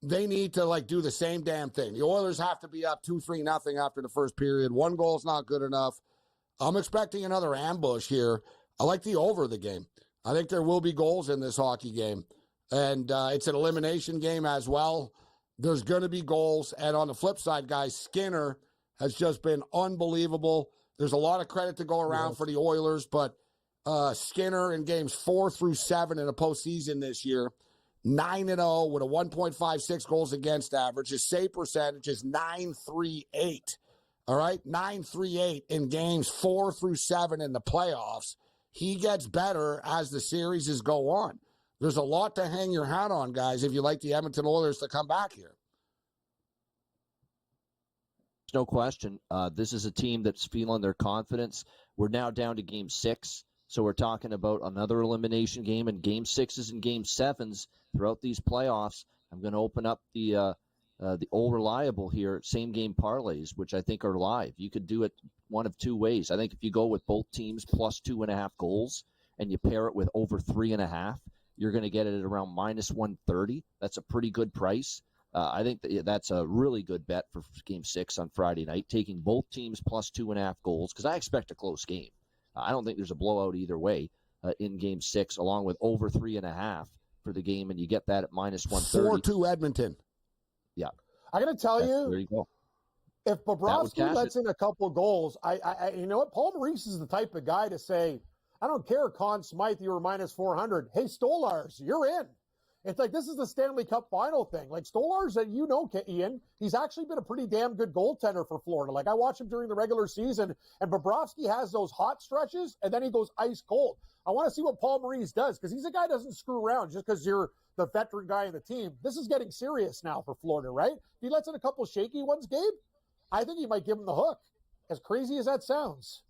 they need to, do the same damn thing. The Oilers have to be up 2-3 nothing after the first period. 1 goal is not good enough. I'm expecting another ambush here. I like the over the game. I think there will be goals in this hockey game. And it's an elimination game as well. There's going to be goals. And on the flip side, guys, Skinner has just been unbelievable. There's a lot of credit to go around for the Oilers, but Skinner in games 4 through 7 in a postseason this year, 9-0 with a 1.56 goals against average. His save percentage is .938. All right, .938 in games 4 through 7 in the playoffs. He gets better as the series go on. There's a lot to hang your hat on, guys, if you like the Edmonton Oilers to come back here. No question. This is a team that's feeling their confidence. We're now down to Game 6, so we're talking about another elimination game, and Game 6s and Game 7s throughout these playoffs. I'm going to open up the old reliable here, same-game parlays, which I think are live. You could do it one of 2 ways. I think if you go with both teams plus 2.5 goals and you pair it with over 3.5, you're going to get it at around -130. That's a pretty good price. I think that's a really good bet for Game 6 on Friday night, taking both teams plus 2.5 goals, because I expect a close game. I don't think there's a blowout either way in Game 6, along with over 3.5 for the game, and you get that at -130. 4-2 Edmonton. Yeah. I got to tell There you go. If Bobrovsky lets in a couple goals, I you know what? Paul Maurice is the type of guy to say, I don't care, Conn Smythe, you were -400. Hey, Stolarz, you're in. It's like, this is the Stanley Cup final thing. Stolarz, Ian, he's actually been a pretty damn good goaltender for Florida. I watch him during the regular season, and Bobrovsky has those hot stretches, and then he goes ice cold. I want to see what Paul Maurice does, because he's a guy who doesn't screw around just because you're the veteran guy in the team. This is getting serious now for Florida, right? If he lets in a couple shaky ones, Gabe, I think he might give him the hook, as crazy as that sounds.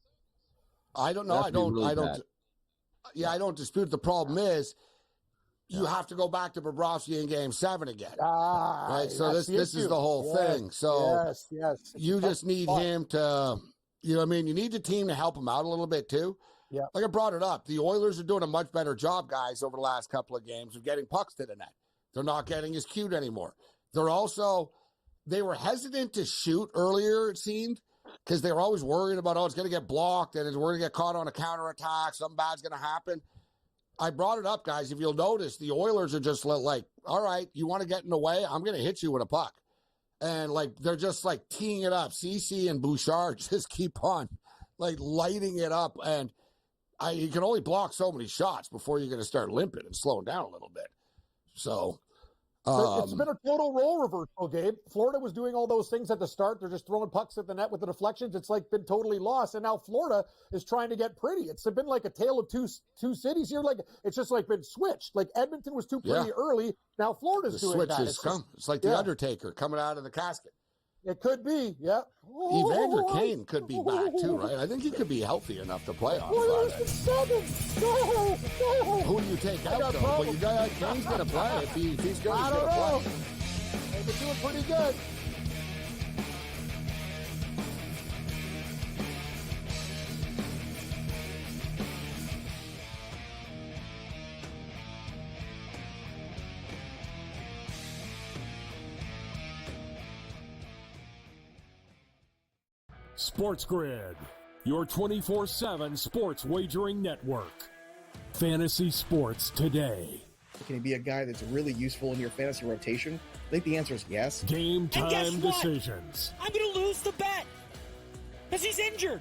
I don't know. I don't dispute. The problem is you have to go back to Bobrovsky in Game 7 again. Right? So this is the whole thing. So you just need him to, you need the team to help him out a little bit too. Yeah. Like I brought it up, the Oilers are doing a much better job, guys, over the last couple of games of getting pucks to the net. They're not getting as cute anymore. They were hesitant to shoot earlier, it seemed, because they were always worried about, it's going to get blocked and we're going to get caught on a counterattack. Something bad's going to happen. I brought it up, guys. If you'll notice, the Oilers are just all right, you want to get in the way? I'm going to hit you with a puck. And, they're just, teeing it up. CeCe and Bouchard just keep on, lighting it up. And you can only block so many shots before you're going to start limping and slowing down a little bit. So it's been a total role reversal, Gabe. Florida was doing all those things at the start. They're just throwing pucks at the net with the deflections. It's been totally lost. And now Florida is trying to get pretty. It's been like a tale of two cities here. It's just been switched. Edmonton was too pretty early. Now Florida's doing that. The switch has come. It's like the Undertaker coming out of the casket. It could be, yeah. Evander Kane could be back too, right? I think he could be healthy enough to play on Friday. Who do you take out, though? But you got Kane's going to play. If he's good, he's going to play. They've been doing pretty good. SportsGrid, your 24/7 sports wagering network. Fantasy sports today. Can he be a guy that's really useful in your fantasy rotation? I think the answer is yes. Game And guess time what? decisions. I'm going to lose the bet because he's injured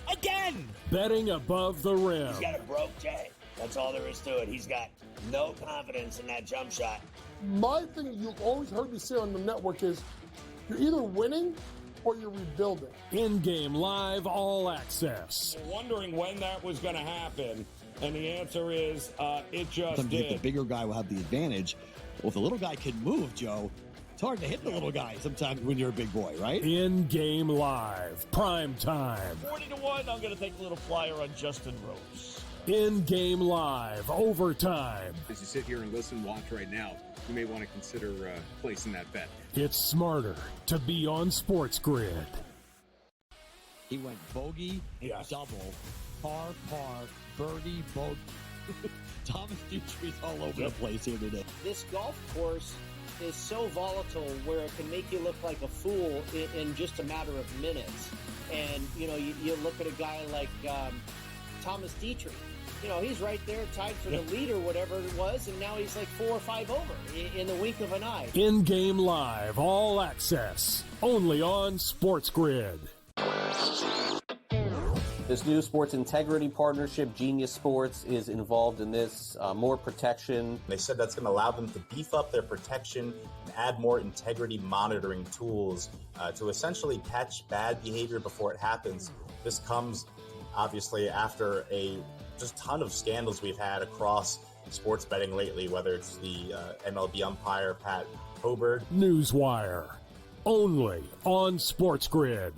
again. Betting above the rim. He's got a broke J. That's all there is to it. He's got no confidence in that jump shot. My thing you've always heard me say on the network is you're either winning or you're rebuilding. In-game live all access. Wondering when that was going to happen, and the answer is it just Sometimes you think did. the bigger guy will have the advantage. Well, if the little guy can move, Joe, it's hard to hit the little guy sometimes when you're a big boy, right? In-game live, prime time. 40-1, I'm going to take a little flyer on Justin Rose. In-game live, overtime. As you sit here and listen, watch right now, you may want to consider placing that bet. It's smarter to be on SportsGrid. He went bogey, double, par, birdie, bogey. Thomas Dietrich's all over the place here today. This golf course is so volatile where it can make you look like a fool in just a matter of minutes. And, you know, you look at a guy like Thomas Dietrich. You know, he's right there tied for the lead or whatever it was, and now he's like 4 or 5 over in the wink of an eye. In-game live, all access, only on SportsGrid. This new sports integrity partnership, Genius Sports, is involved in this. More protection. They said that's going to allow them to beef up their protection and add more integrity monitoring tools to essentially catch bad behavior before it happens. This comes, obviously, after a just ton of scandals we've had across sports betting lately, whether it's the MLB umpire, Pat Hoberg. Newswire, only on SportsGrid.